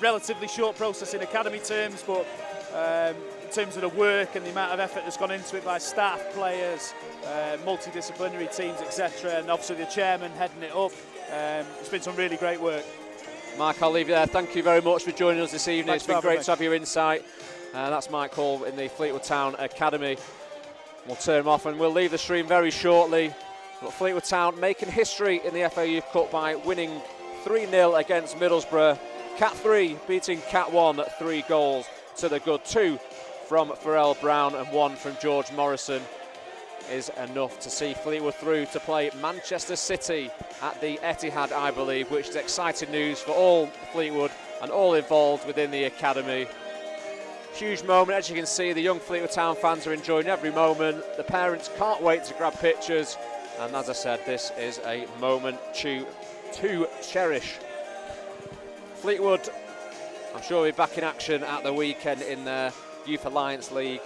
relatively short process in academy terms, but in terms of the work and the amount of effort that's gone into it by staff, players, multidisciplinary teams, etc., and obviously the chairman heading it up, it's been some really great work. Mike, I'll leave you there. Thank you very much for joining us this evening. Thanks, it's been great to have your insight. That's Mike Hall in the Fleetwood Town Academy. We'll turn him off and we'll leave the stream very shortly. But Fleetwood Town making history in the FA Youth Cup by winning 3-0 against Middlesbrough. Cat 3 beating Cat 1 at 3 goals to the good. 2 from Farrell Brown and 1 from George Morrison is enough to see Fleetwood through to play Manchester City at the Etihad, I believe, which is exciting news for all Fleetwood and all involved within the academy. Huge moment. As you can see, the young Fleetwood Town fans are enjoying every moment. The parents can't wait to grab pictures, and as I said, this is a moment to cherish. Fleetwood, I'm sure, will be back in action at the weekend in the Youth Alliance League,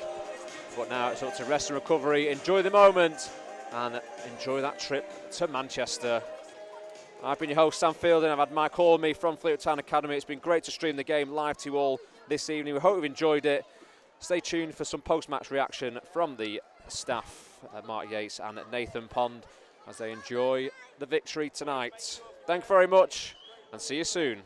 but now it's up to rest and recovery. Enjoy the moment and enjoy that trip to Manchester. I've been your host, Sam Fielding. I've had Mike Hall with me from Fleetwood Town Academy. It's been great to stream the game live to you all this evening. We hope you've enjoyed it. Stay tuned for some post-match reaction from the staff. Mark Yates and Nathan Pond, as they enjoy the victory tonight. Thank you very much, and see you soon.